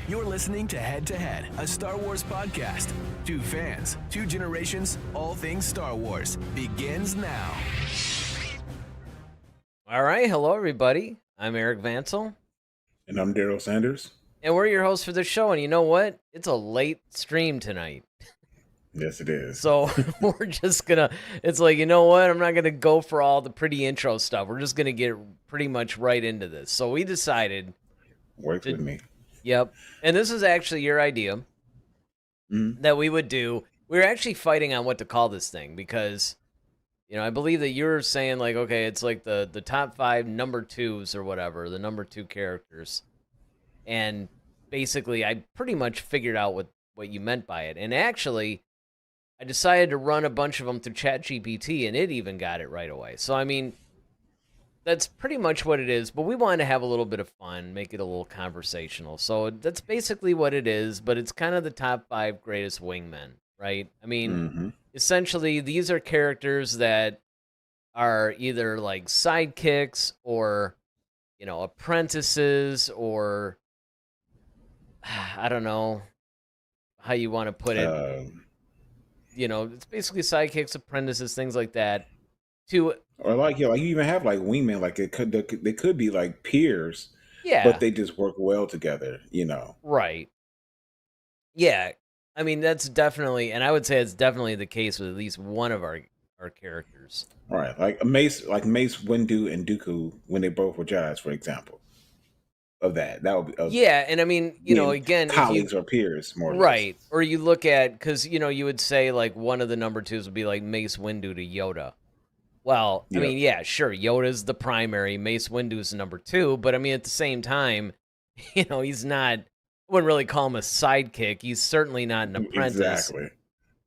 You're listening to Head to Head, a Star Wars podcast. Two fans, two generations, all things Star Wars begins now. All right, hello everybody. I'm Eric Vansel. And I'm Daryl Sanders. And we're your hosts for the show. And you know what? It's a late stream tonight. Yes, it is. So we're just going to, it's like, you know what? I'm not going to go for all the pretty intro stuff. We're just going to get pretty much right into this. So we decided. Works with me. Yep. And this is actually your idea that we would do. We were actually fighting on what to call this thing because, you know, I believe that you're saying like, okay, it's like the top 5 number 2s or whatever, the number 2 characters. And basically, I pretty much figured out what you meant by it. And actually, I decided to run a bunch of them through ChatGPT, and it even got it right away. So, I mean, that's pretty much what it is. But we wanted to have a little bit of fun, make it a little conversational. So that's basically what it is. But it's kind of the top 5 greatest wingmen, right? I mean, essentially, these are characters that are either like sidekicks or, you know, apprentices or I don't know how you want to put it. You know, it's basically sidekicks, apprentices, things like that. Or like you even have like wingmen, like they could be like peers, Yeah, but they just work well together. You know, right? Yeah, I mean that's definitely, and I would say it's definitely the case with at least one of our characters. right? Like Mace, Windu, and Dooku when they both were Jedi's, for example. Of that would be Yeah, and I mean, you know, again, colleagues or peers, more or right? less. Or you look at because you know you would say like one of the number 2s would be like Mace Windu to Yoda. Well, I mean, yeah, sure, Yoda's the primary, Mace Windu's the number 2, but I mean at the same time, you know, he's not. I wouldn't really call him a sidekick. He's certainly not an apprentice. Exactly.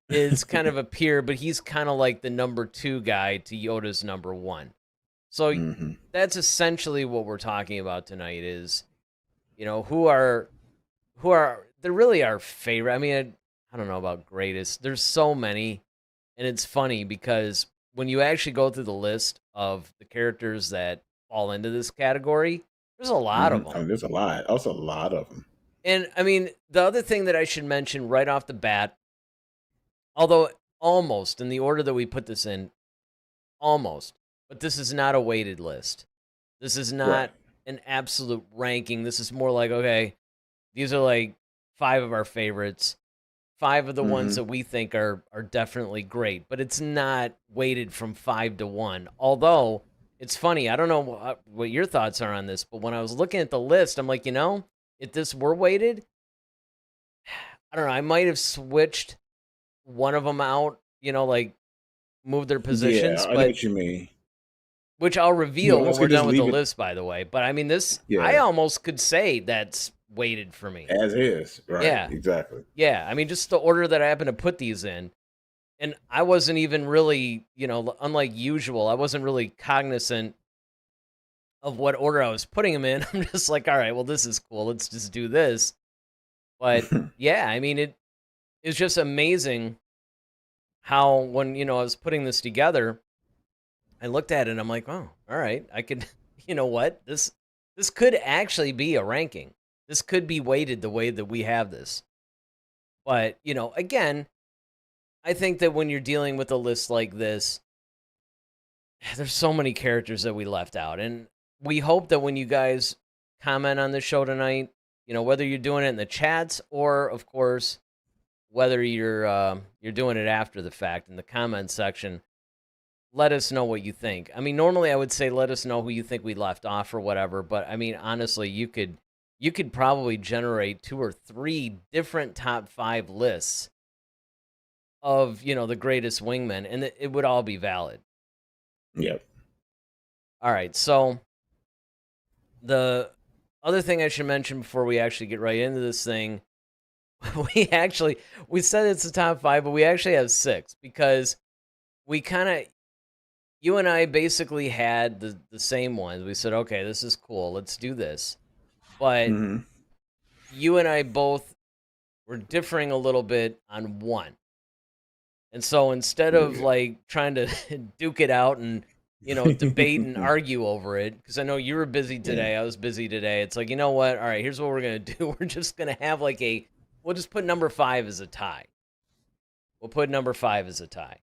Is kind of a peer, but he's kind of like the number 2 guy to Yoda's number 1. So that's essentially what we're talking about tonight is, you know, who are they're really our favorite. I mean, I don't know about greatest. There's so many, and it's funny because when you actually go through the list of the characters that fall into this category, there's a lot of them. I mean, there's a lot. Also, a lot of them. And I mean, the other thing that I should mention right off the bat, although almost in the order that we put this in, almost. But this is not a weighted list. This is not an absolute ranking. This is more like, okay, these are like 5 of our favorites, 5 of the ones that we think are definitely great. But it's not weighted from 5 to 1. Although, it's funny, I don't know what your thoughts are on this, but when I was looking at the list, I'm like, you know, if this were weighted, I don't know, I might have switched one of them out, you know, like move their positions. Yeah, I know what you mean. Which I'll reveal when we're done with the list, by the way. But I mean, this, I almost could say that's weighted for me. As is, right? Yeah. Exactly. Yeah, I mean, just the order that I happen to put these in. And I wasn't even really, you know, unlike usual, I wasn't really cognizant of what order I was putting them in. I'm just like, all right, well, this is cool. Let's just do this. But yeah, I mean, it's just amazing how when, you know, I was putting this together, I looked at it and I'm like, oh, all right, I could, you know what? This could actually be a ranking. This could be weighted the way that we have this. But, you know, again, I think that when you're dealing with a list like this, there's so many characters that we left out. And we hope that when you guys comment on the show tonight, you know, whether you're doing it in the chats or, of course, whether you're doing it after the fact in the comment section, let us know what you think. I mean, normally I would say let us know who you think we left off or whatever, but I mean, honestly, you could probably generate 2 or 3 different top 5 lists of, you know, the greatest wingmen, and it would all be valid. Yep. All right, so the other thing I should mention before we actually get right into this thing, we said it's the top 5, but we actually have 6 because we kind of, you and I basically had the same ones. We said, okay, this is cool. Let's do this. But you and I both were differing a little bit on one. And so instead of like trying to duke it out and debate and argue over it, because I know you were busy Yeah. today. I was busy today. It's like, you know what? All right, here's what we're going to do. We're just going to have we'll just put number 5 as a tie. We'll put number 5 as a tie.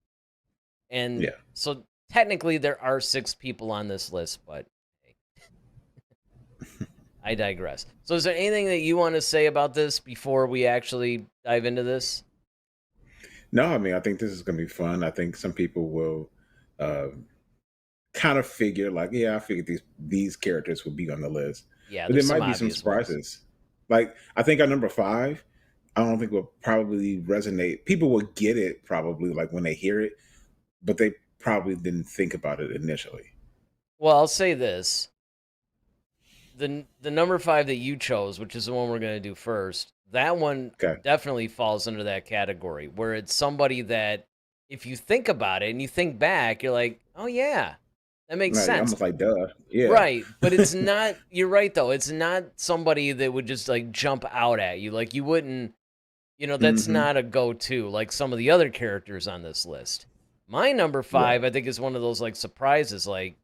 And Yeah. so technically there are 6 people on this list, but hey, I digress. So is there anything that you want to say about this before we actually dive into this? No, I mean, I think this is going to be fun. I think some people will uh, kind of figure like, yeah, I figured these characters would be on the list, Yeah, but there there's some might be some obvious ones. surprises. Like I think our number 5, I don't think will probably resonate. People will get it probably like when they hear it, but they probably didn't think about it initially. Well, I'll say this. The number 5 that you chose, which is the one we're going to do first, that one Okay. definitely falls under that category where it's somebody that if you think about it and you think back, you're like, "Oh yeah, that makes Right, sense." almost like duh. Yeah. Right, but it's not, you're right though. It's not somebody that would just like jump out at you. Like you wouldn't, that's Hmm. not a go-to like some of the other characters on this list. My number 5, Right. I think, is one of those like surprises. Like,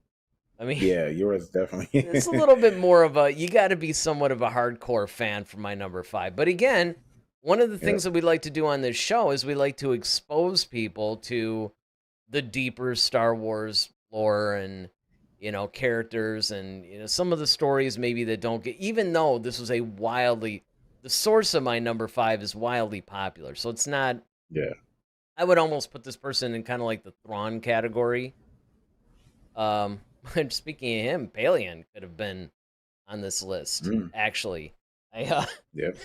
I mean, Yeah, yours it's a definitely. little bit more of a, you got to be somewhat of a hardcore fan for my number 5. But again, one of the things Yep. that we like to do on this show is we like to expose people to the deeper Star Wars lore and characters and some of the stories maybe that don't get, even though this was the source of my number 5 is wildly popular. So it's not, Yeah. I would almost put this person in kind of like the Thrawn category. And speaking of him, Balian could have been on this list. Mm. Actually, I Yep.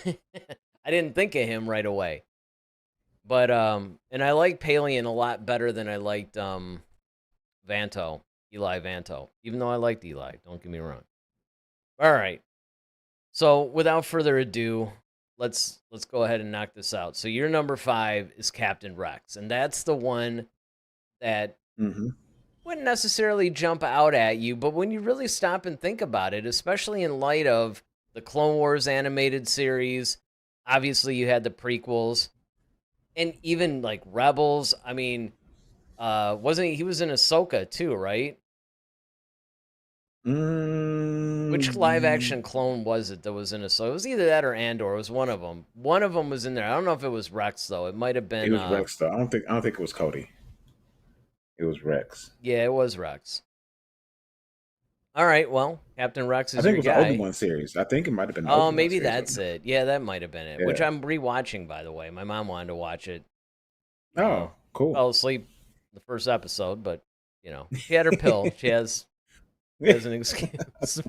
I didn't think of him right away, but and I like Palian a lot better than I liked Vanto, Eli Vanto. Even though I liked Eli, don't get me wrong. All right, so without further ado, let's go ahead and knock this out. So your number 5 is Captain Rex, and that's the one that Hmm. wouldn't necessarily jump out at you, but when you really stop and think about it, especially in light of the Clone Wars animated series, obviously you had the prequels, and even like Rebels. I mean, wasn't he was in Ahsoka too, right? Which live Mm, action clone was it that was in Ahsoka? It was either that or Andor. It was one of them. One of them was in there. I don't know if it was Rex though. It might have it been. was Rex though. I don't think it was Cody. It was Rex. Yeah, it was Rex. All right, well, Captain Rex I is think your it was the Obi guy. Wan series. I think it might have been the Oh, Obi Wan maybe series. that's it. Yeah, that might have been it. Which Yeah. I'm rewatching, by the way. My mom wanted to watch it. Uh, Oh, cool. Fell asleep the first episode, but she had her pill. She has an excuse.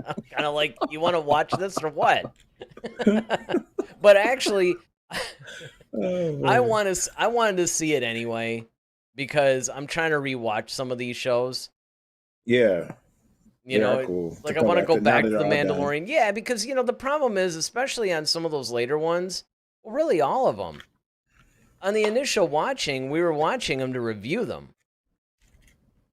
I'm kind of like, you want to watch this or what? But actually, Oh I man. want to. I wanted to see it anyway because I'm trying to rewatch some of these shows. Yeah, they are It, cool to like I want to collect go it now back that to the they're all done. Mandalorian. Yeah, because the problem is, especially on some of those later ones, well, really all of them. On the initial watching, we were watching them to review them.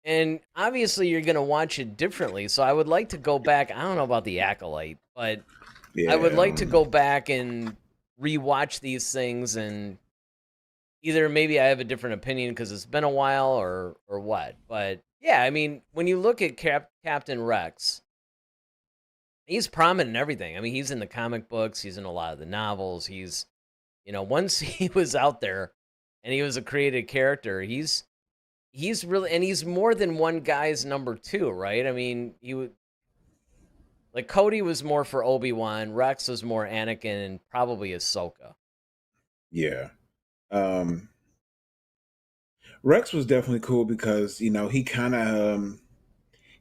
And obviously you're going to watch it differently. So I would like to go back. I don't know about the Acolyte, but I would Yeah, like to go back and rewatch these things, and either maybe I have a different opinion because it's been a while or what. But yeah, I mean, when you look at Captain Rex, he's prominent in everything. I mean, he's in the comic books, he's in a lot of the novels. He's, once he was out there and he was a created character, he's really, and he's more than one guy's number 2, right? I mean, he would, like, Cody was more for Obi-Wan, Rex was more Anakin, and probably Ahsoka. yeah. Um, Rex was definitely cool because he kind of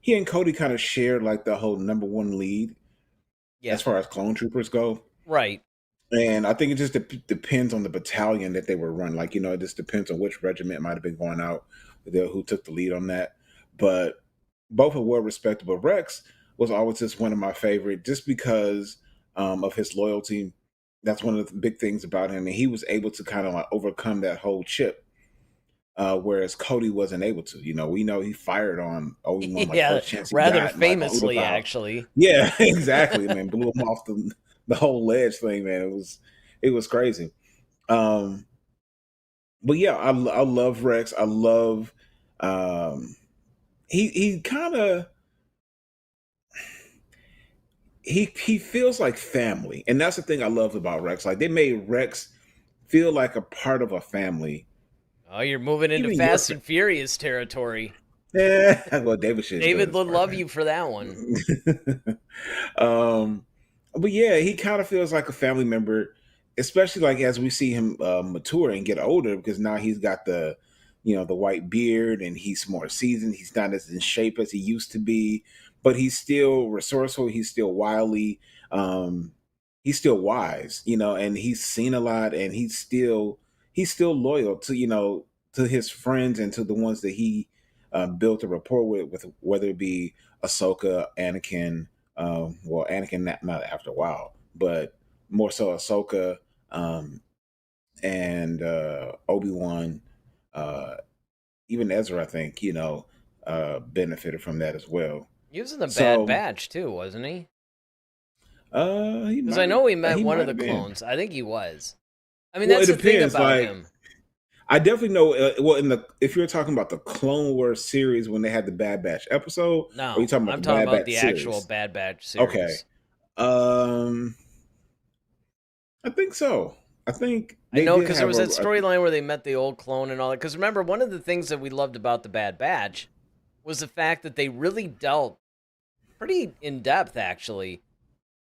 he and Cody kind of shared like the whole number one lead Yeah, as far as clone troopers go. right. And I think it just depends on the battalion that they were run. Like, it just depends on which regiment might have been going out, who took the lead on that. But both are well respected. But Rex was always just one of my favorite just because of his loyalty. That's one of the big things about him. And he was able to kind of like overcome that whole chip, whereas Cody wasn't able to. We know he fired on Obi-Wan like Yeah, first chance he rather got, like on famously, Utapau. actually. Yeah, exactly, man. Blew him off the whole ledge thing, man. It was crazy. Um, but yeah, I love Rex. I love um he kind of he feels like family, and that's the thing I love about Rex. Like they made Rex feel like a part of a family. Oh, you're moving into Even your Fast and Furious territory. yeah, well, David shit's good David as would far, love man. you for that one. um, but yeah, he kind of feels like a family member, especially like as we see him mature and get older, because now he's got the, the white beard and he's more seasoned. He's not as in shape as he used to be, but he's still resourceful. He's still wily. Um, he's still wise, and he's seen a lot, and he's still loyal to to his friends and to the ones that he built a rapport with whether it be Ahsoka, Anakin. Well, Anakin not after a while, but more so Ahsoka and Obi-Wan, uh, even Ezra, I think benefited from that as well. He was in the Bad So Batch too, wasn't he? he Because I might have know he met he one of might the have been. clones. I think he was. I mean, Well, it that's the thing depends. about Like him. I definitely know. Well, if you're talking about the Clone Wars series when they had the Bad Batch episode, or you No, talking about I'm the talking Bad about Batch the actual series? Bad Batch Okay. series. Um, I think so. I think I they know did because there have was that storyline where they met the old clone and all that. Because remember, one of the things that we loved about the Bad Batch was the fact that they really dealt pretty in depth, actually,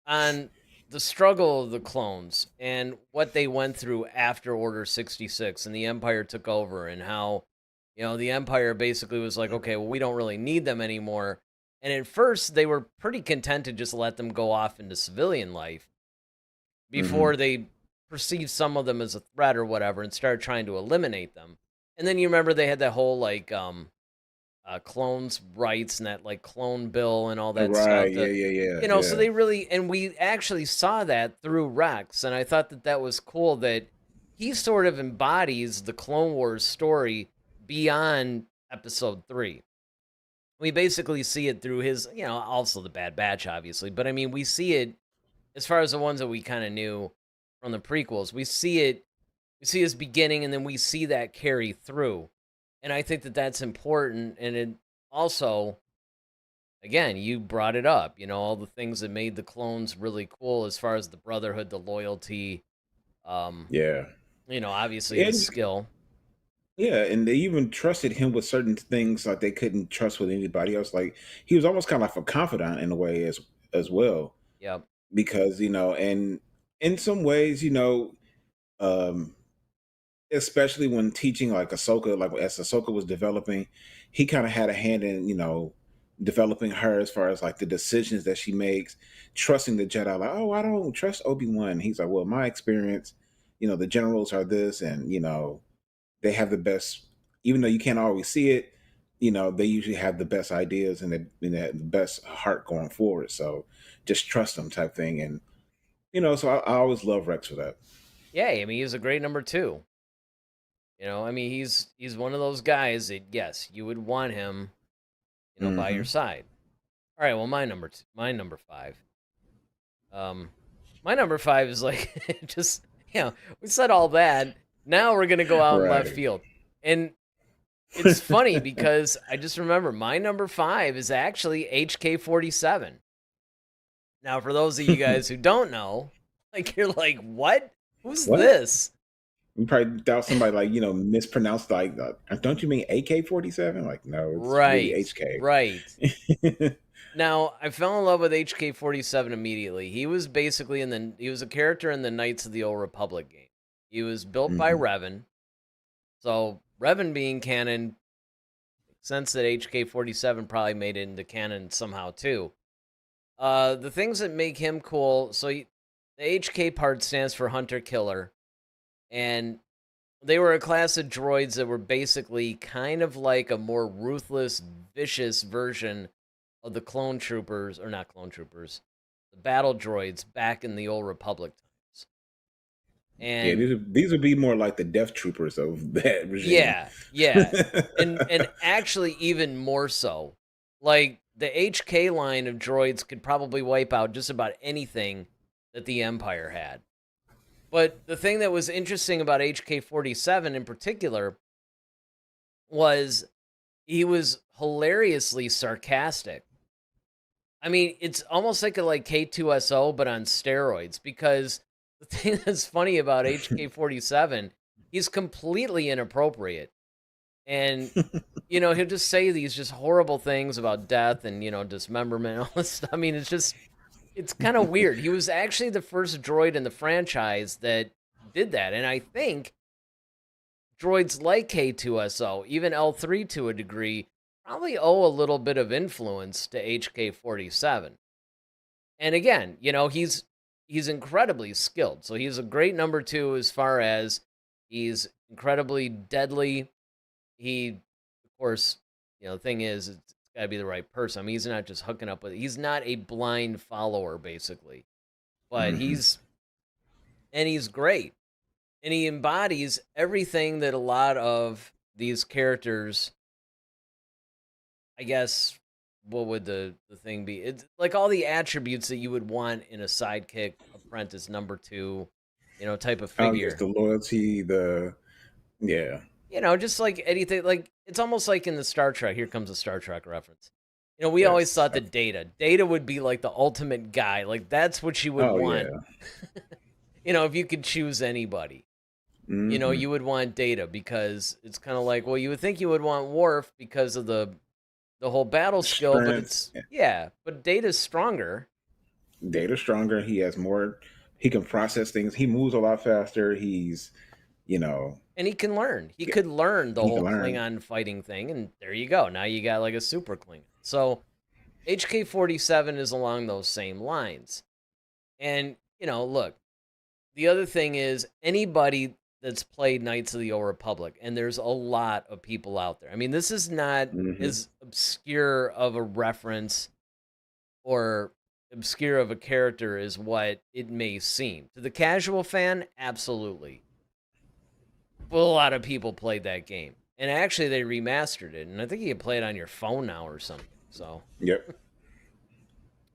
on the struggle of the clones and what they went through after Order 66 and the Empire took over, and how, the Empire basically was like, okay, well, we don't really need them anymore. And at first, they were pretty content to just let them go off into civilian life hmm before they perceived some of them as a threat or whatever and started trying to eliminate them. And then you remember they had that whole like clones rights and that like clone bill and all that Right. stuff. Yeah. Yeah. Yeah. So Yeah. they really, and we actually saw that through Rex, and I thought that that was cool that he sort of embodies the Clone Wars story beyond Episode 3. We basically see it through his, also the Bad Batch, obviously, but I mean, we see it as far as the ones that we kind of knew from the prequels. We see his beginning, and then we see that carry through, and I think that that's important. And it also, again, you brought it up, all the things that made the clones really cool as far as the brotherhood, the loyalty, um, Yeah. obviously the And skill. yeah, and they even trusted him with certain things like they couldn't trust with anybody else. Like he was almost kind of like a confidant in a way as well, Yep. because and in some ways, um, especially when teaching like Ahsoka, like as Ahsoka was developing, he kind of had a hand in developing her as far as like the decisions that she makes, trusting the Jedi. Like, oh, I don't trust Obi-Wan. He's like, well, my experience, the generals are this, and they have the best, even though you can't always see it, they usually have the best ideas and the best heart going forward. So just trust them type thing. And, so I always love Rex for that. Yeah, I mean, he's a great number 2. I mean, he's one of those guys that, yes, you would want him, by your hmm side. All right, well, my number 5. Um, my number 5 is like just, we said all that. Now we're gonna go out in left Right. field, and it's funny because I just remember my number 5 is actually HK-47. Now, for those of you guys who don't know, like you're like, what? Who's What? this? You probably thought somebody like, mispronounced like, don't you mean AK-47? Like, no, it's really Right, HK. right. Now, I fell in love with HK-47 immediately. He was a character in the Knights of the Old Republic game. He was built by hmm Revan. So, Revan being canon, makes sense that HK-47 probably made it into canon somehow too. The things that make him cool, the HK part stands for Hunter Killer, and they were a class of droids that were basically kind of like a more ruthless, vicious version of the clone troopers, or not clone troopers, the battle droids back in the old Republic times. Yeah, And these would be more like the Death Troopers of that regime. yeah, yeah. And actually even more so. Like the HK line of droids could probably wipe out just about anything that the Empire had. But the thing that was interesting about HK-47 in particular was he was hilariously sarcastic. I mean, it's almost like a K2SO, but on steroids, because the thing that's funny about HK47, he's completely inappropriate. And, he'll just say these just horrible things about death and, dismemberment and all this stuff. I mean, it's kind of weird. He was actually the first droid in the franchise that did that. And I think droids like K2SO, even L3 to a degree, probably owe a little bit of influence to HK47. And again, he's incredibly skilled. So he's a great number 2 as far as he's incredibly deadly. He, of course, the thing is, it's got to be the right person. I mean, he's not just hooking up with, he's not a blind follower, basically. But he's great. And he embodies everything that a lot of these characters, I guess, what would the thing be? It's like all the attributes that you would want in a sidekick, apprentice, number 2, type of figure. Just the loyalty, yeah. Just like anything, like it's almost like in the Star Trek. Here comes a Star Trek reference. We always thought that Data would be like the ultimate guy. Like that's what you would want. Yeah. If you could choose anybody, you would want Data, because it's kind of like, well, you would think you would want Worf because of the whole battle skill, but it's but Data's stronger. Data's stronger. He has more. He can process things. He moves a lot faster. He's, and he can learn. He could learn the whole Klingon fighting thing, and there you go. Now you got like a super Klingon. So HK47 is along those same lines. And, look, the other thing is anybody that's played Knights of the Old Republic, and there's a lot of people out there. I mean, this is not as obscure of a reference or obscure of a character as what it may seem. To the casual fan, absolutely. But a lot of people played that game. And actually, they remastered it. And I think you can play it on your phone now or something. So, yep.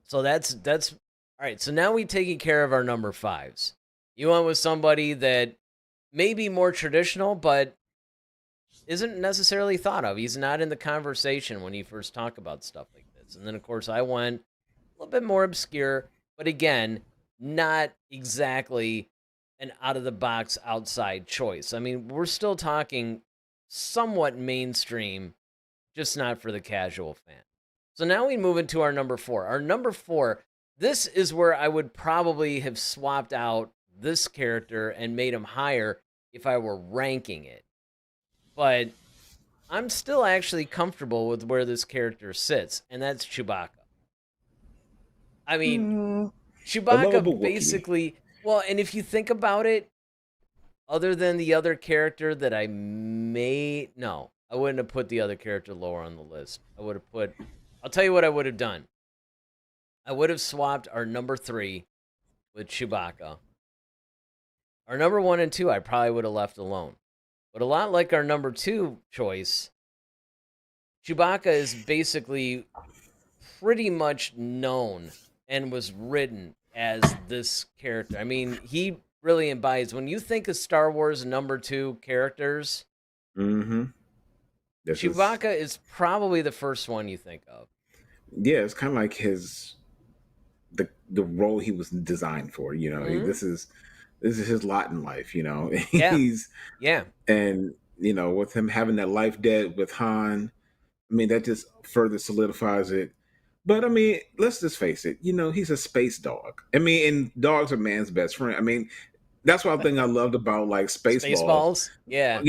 So that's all right. So now we've taken care of our number 5s. You went with somebody that may be more traditional, but isn't necessarily thought of. He's not in the conversation when you first talk about stuff like this. And then, of course, I went a little bit more obscure, but again, not exactly an out-of-the-box outside choice. I mean, we're still talking somewhat mainstream, just not for the casual fan. So now we move into our number 4. Our number 4, this is where I would probably have swapped out this character and made him higher if I were ranking it. But I'm still actually comfortable with where this character sits, and that's Chewbacca. I mean, Chewbacca basically... Well, and if you think about it, other than the other character that I wouldn't have put the other character lower on the list. I'll tell you what I would have done. I would have swapped our number 3 with Chewbacca. Our number 1 and 2, I probably would have left alone. But a lot like our number 2 choice, Chewbacca is basically pretty much known and was written as this character. I mean, he really embodies, when you think of Star Wars number 2 characters, Chewbacca is probably the first one you think of. Yeah, it's kind of like the role he was designed for. This is his lot in life. And with him having that life debt with Han, I mean, that just further solidifies it. But I mean, let's just face it. He's a space dog. I mean, and dogs are man's best friend. I mean, that's one thing I loved about like Spaceballs. Yeah,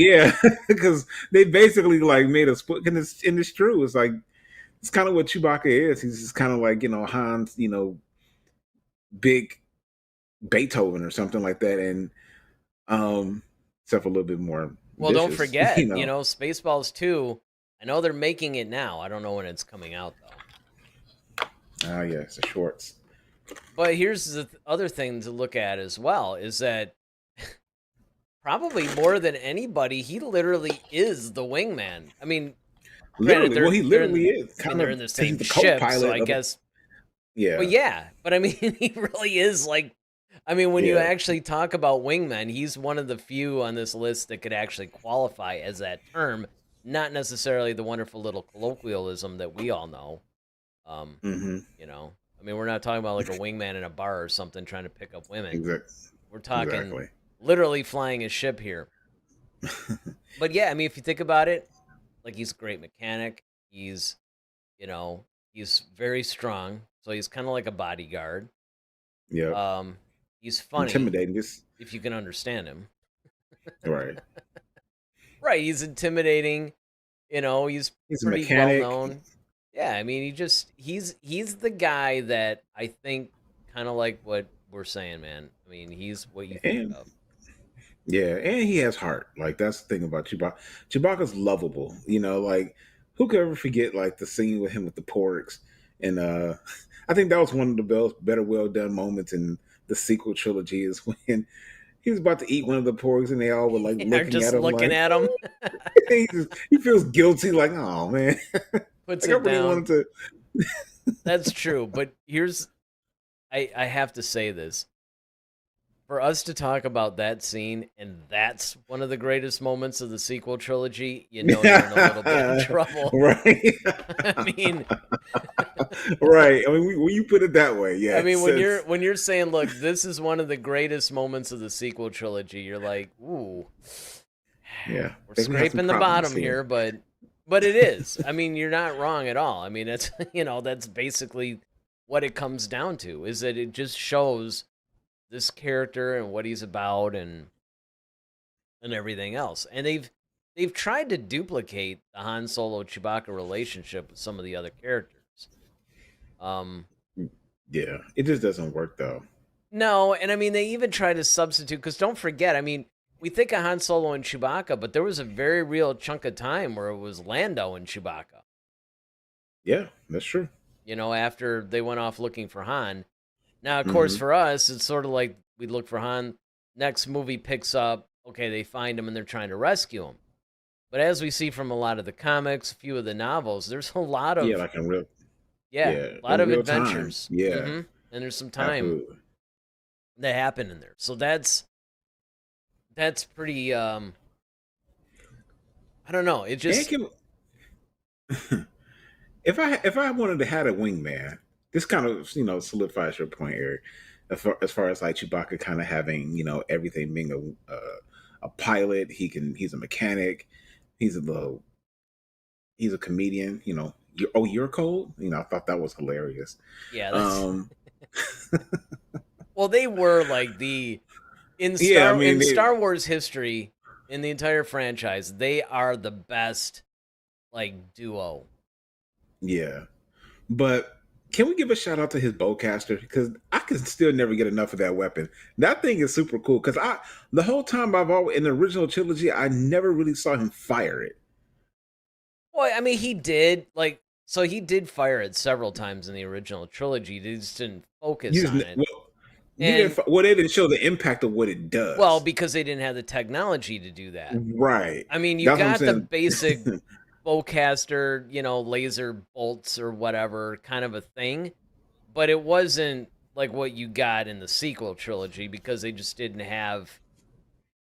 because they basically like made us put, and it's true. It's like it's kind of what Chewbacca is. He's just kind of like Han's big Beethoven or something like that, and except for a little bit more. Well, don't forget, Spaceballs 2. I know they're making it now. I don't know when it's coming out though. Oh, yeah, it's the shorts. But here's the other thing to look at as well, is that probably more than anybody, he literally is the wingman. I mean, literally, he literally is. They're in the same ship, so I guess. Yeah. But yeah, but I mean, he really is like, I mean, when you actually talk about wingman, he's one of the few on this list that could actually qualify as that term, not necessarily the wonderful little colloquialism that we all know. Mm-hmm. You know, I mean, we're not talking about like a wingman in a bar or something trying to pick up women. We're talking Exactly. literally flying a ship here. But yeah, I mean, if you think about it, like he's a great mechanic. He's, you know, he's very strong, so he's kind of like a bodyguard. Yep. He's funny Intimidating. Just if you can understand him. right. Right, he's intimidating. You know, he's He's a pretty well mechanic. known. Yeah, I mean, he's the guy that I think kind of like what we're saying, man. I mean, he's what you think And of. yeah, and he has heart. Like that's the thing about Chewbacca. Chewbacca's lovable. You know, like who could ever forget like the scene with him with the porgs? And I think that was one of the better well done moments in the sequel trilogy is when he was about to eat one of the porgs and they all were like They're looking just at him looking like at him. he feels guilty, like, oh man. Puts Like I it really down. wanted to That's true, but I have to say this. For us to talk about that scene, and that's one of the greatest moments of the sequel trilogy, you know you're in a little bit of trouble. right. I mean, Right. I mean, when you put it that way, yeah. I mean, when you're saying, look, this is one of the greatest moments of the sequel trilogy, you're like, ooh, yeah, we're they can have some scraping the problems bottom here, but it is. I mean, you're not wrong at all. I mean, it's that's basically what it comes down to, is that it just shows this character and what he's about and everything else. And they've tried to duplicate the Han Solo Chewbacca relationship with some of the other characters. Yeah, it just doesn't work though. No, and I mean they even try to substitute, because don't forget, I mean, we think of Han Solo and Chewbacca, but there was a very real chunk of time where it was Lando and Chewbacca. Yeah, that's true. After they went off looking for Han. Now, of course, Hmm. for us, it's sort of like we look for Han. Next movie picks up. Okay, they find him and they're trying to rescue him. But as we see from a lot of the comics, a few of the novels, there's a lot Yeah, of like in real, a yeah, lot in of real time. adventures. Yeah, And there's some time absolutely. that happen in there. So that's pretty. I don't know. It And just if I wanted to have a wingman, this kind of solidifies your point, Eric. As far as like Chewbacca kind of having everything being a pilot, he's a mechanic, he's a little he's a comedian. You're cold. I thought that was hilarious. yeah. That's Um, well, they were like the in yeah, I Star mean, in Star Wars history, in the entire franchise. They are the best like duo. yeah, but can we give a shout out to his bowcaster? Because I can still never get enough of that weapon. That thing is super cool. Because the whole time I've always in the original trilogy, I never really saw him fire it. Well, I mean, he did so he did fire it several times in the original trilogy. They just didn't focus on it, You and didn't. Well, they didn't show the impact of what it well, does. because they didn't have the technology to do that. Right. I mean, you That's what I'm got the saying. basic bowcaster, laser bolts or whatever kind of a thing, but it wasn't like what you got in the sequel trilogy, because they just didn't have.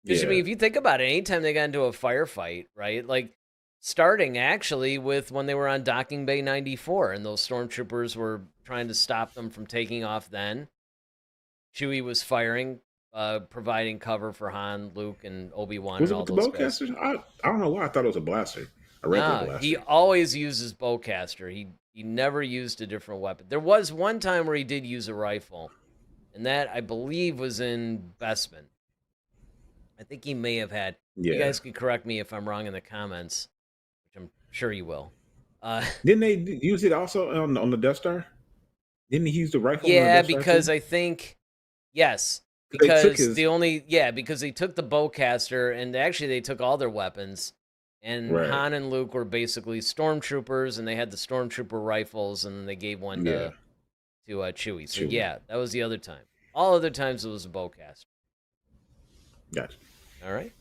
Because I mean, Yeah. if you think about it, anytime they got into a firefight, right? Like starting actually with when they were on Docking Bay 94 and those stormtroopers were trying to stop them from taking off then. Chewie was firing, providing cover for Han, Luke, and Obi-Wan Was and it all with the those guys. bowcaster? I don't know why I thought it was a blaster, a regular Nah, he blaster. always uses bowcaster. He never used a different weapon. There was one time where he did use a rifle, and that I believe was in Bespin. I think he may have had. You Yeah. guys can correct me if I'm wrong in the comments, which I'm sure you will. Didn't they use it also on the Death Star? Didn't he use the rifle on the yeah, Death Star too? because I think yes, 'Cause they took because his because they took the bowcaster, and actually they took all their weapons, and right. Han and Luke were basically stormtroopers, and they had the stormtrooper rifles, and they gave one Yeah. to Chewie. So Chewie. yeah, that was the other time. All other times it was a bowcaster. Gotcha. All right.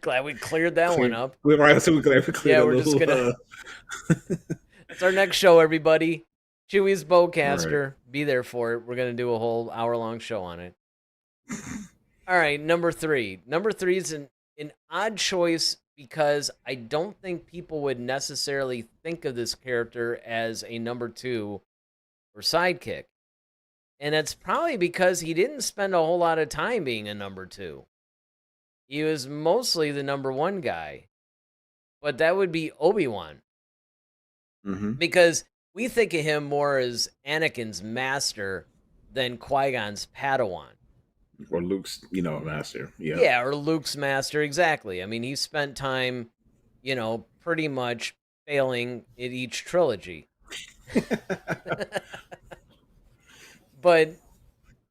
Glad we cleared that one up. We're right. So we cleared Yeah, a we're just little. gonna. That's our next show, everybody. Chewie's Right. bowcaster. Be there for it. We're gonna do a whole hour-long show on it. All right, number 3. Number 3 is an odd choice because I don't think people would necessarily think of this character as a number 2 or sidekick. And that's probably because he didn't spend a whole lot of time being a number 2. He was mostly the number 1 guy. But that would be Obi-Wan. Mm-hmm. Because we think of him more as Anakin's master than Qui-Gon's Padawan. Or Luke's, master. Yeah. Yeah, or Luke's master, exactly. I mean, he spent time, pretty much failing in each trilogy. But,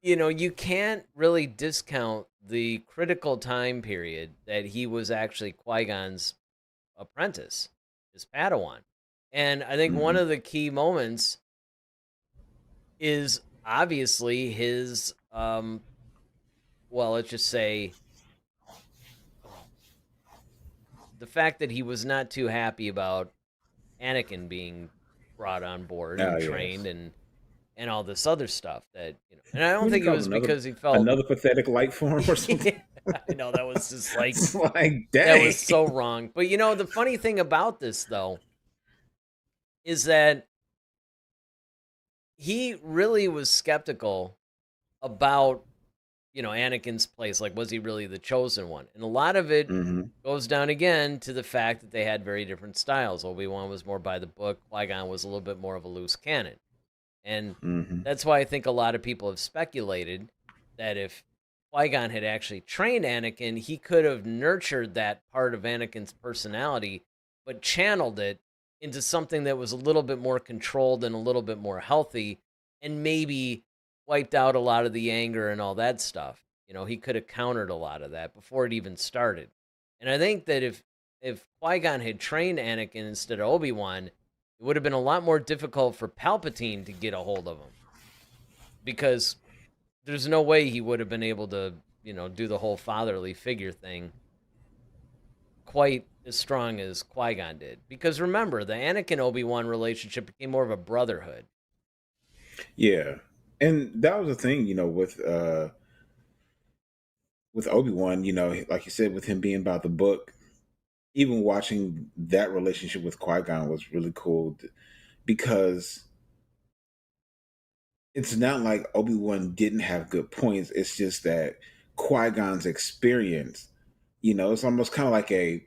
you can't really discount the critical time period that he was actually Qui-Gon's apprentice, his Padawan. And I think one Mhm. of the key moments is obviously his, let's just say, the fact that he was not too happy about Anakin being brought on board Ah, and yes. trained and all this other stuff that, and I don't What do you think it call it? was because he felt Another pathetic life form or something? yeah, I know that was just like It's like, that dang. was so wrong. But the funny thing about this though is that he really was skeptical about Anakin's place. Like, was he really the chosen one? And a lot of it Mm-hmm. goes down again to the fact that they had very different styles. Obi-Wan was more by the book. Qui-Gon was a little bit more of a loose cannon. And Mm-hmm. that's why I think a lot of people have speculated that if Qui-Gon had actually trained Anakin, he could have nurtured that part of Anakin's personality, but channeled it into something that was a little bit more controlled and a little bit more healthy, and maybe wiped out a lot of the anger and all that stuff. He could have countered a lot of that before it even started. And I think that if Qui-Gon had trained Anakin instead of Obi-Wan, it would have been a lot more difficult for Palpatine to get a hold of him, because there's no way he would have been able to, do the whole fatherly figure thing quite as strong as Qui-Gon did. Because remember, the Anakin Obi-Wan relationship became more of a brotherhood. Yeah. And that was the thing, with Obi-Wan, like you said, with him being about the book, even watching that relationship with Qui-Gon was really cool because it's not like Obi-Wan didn't have good points. It's just that Qui-Gon's experience, it's almost kind of like a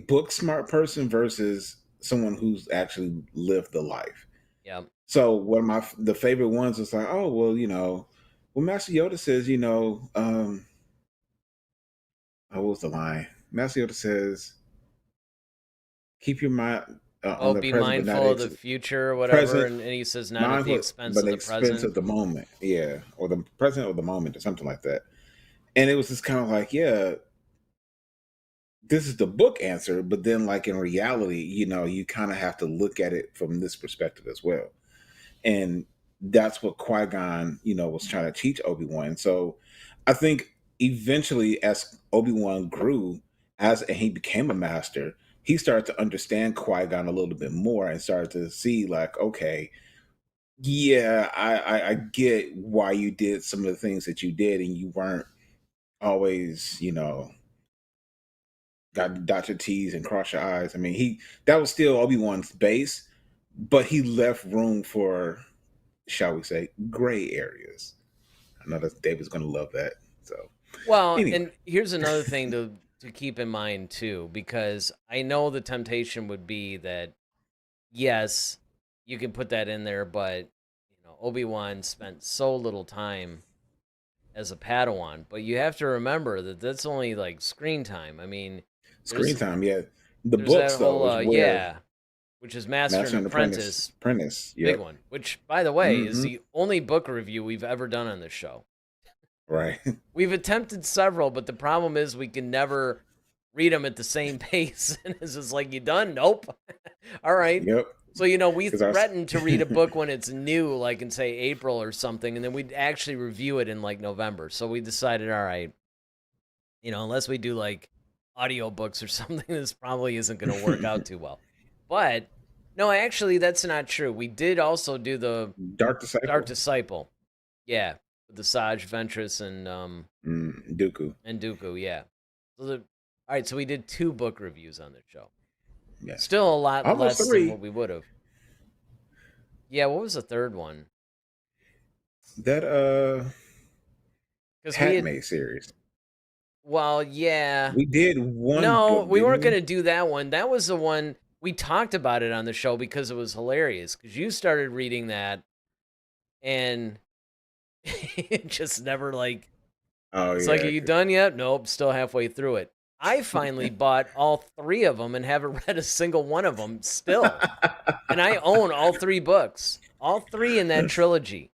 book smart person versus someone who's actually lived the life. Yeah. So one of the favorite ones was like, oh well, well Master Yoda says, what was the line? Master Yoda says, keep your mind on Oh, the be present, but not mindful of the future or whatever. present, And he says, not at the mindful, expense but of the the expense present. of the moment. Yeah, or the present or the moment, or something like that. And it was just kind of like, yeah, this is the book answer, but then like in reality, you kind of have to look at it from this perspective as well. And that's what Qui-Gon, was trying to teach Obi-Wan. So I think eventually as Obi-Wan grew, and he became a master, he started to understand Qui-Gon a little bit more and started to see like, okay, yeah, I get why you did some of the things that you did, and you weren't always, got to dot your T's and cross your I's. I mean, that was still Obi-Wan's base, but he left room for, shall we say, gray areas. I know that David's gonna love that. So Well, anyway. and here's another thing to keep in mind too, because I know the temptation would be that yes, you can put that in there, but Obi-Wan spent so little time as a Padawan, but you have to remember that that's only like screen time. I mean, Screen there's time, yeah. The there's that books though whole is where yeah, which is Master Master and and Apprentice. Apprentice, Apprentice. big Yep. one, which by the way is Mm-hmm. the only book review we've ever done on this show. Right. We've attempted several, but the problem is we can never read them at the same pace. And it's just like, you done? Nope. All right. Yep. So, we Because our threaten to read a book when it's new, like in, say, April or something, and then we'd actually review it in, like, November. So we decided, all right, unless we do, like, audiobooks or something, this probably isn't going to work out too well. But, no, actually, that's not true. We did also do the Dark Dark Disciple. Disciple. Yeah, with the Saj Ventress and Dooku. Dooku, yeah. So All right, so we did 2 book reviews on the show. Yeah, Still a lot almost less than 3. what we would have. Yeah, what was the third one? That Because we had, Hatmate series. well, yeah. We did one No, book, we didn't weren't going we? to do that one. That was the one we talked about it on the show because it was hilarious. Because you started reading that and it just never like, Oh it's like, are yeah. you done yet? Nope, still halfway through it. I finally bought all 3 of them and haven't read a single one of them still. And I own all 3 books, all 3 in that trilogy.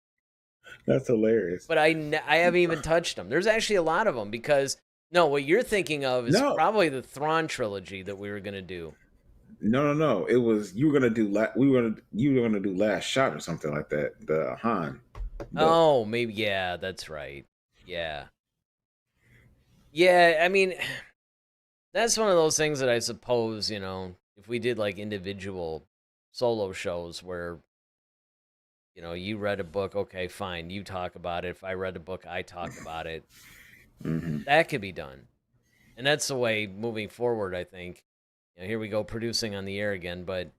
That's hilarious. But I haven't even touched them. There's actually a lot of them because, no, what you're thinking of is No, probably the Thrawn trilogy that we were going to do. no. It was you were gonna do. You were gonna do Last Shot or something like that. The Han book. Oh, maybe. Yeah, that's right. Yeah. Yeah, I mean, that's one of those things that I suppose, if we did like individual solo shows where, you read a book, okay, fine, you talk about it. If I read a book, I talk about it. Hmm. That could be done. And that's the way moving forward, I think. Here we go producing on the air again, but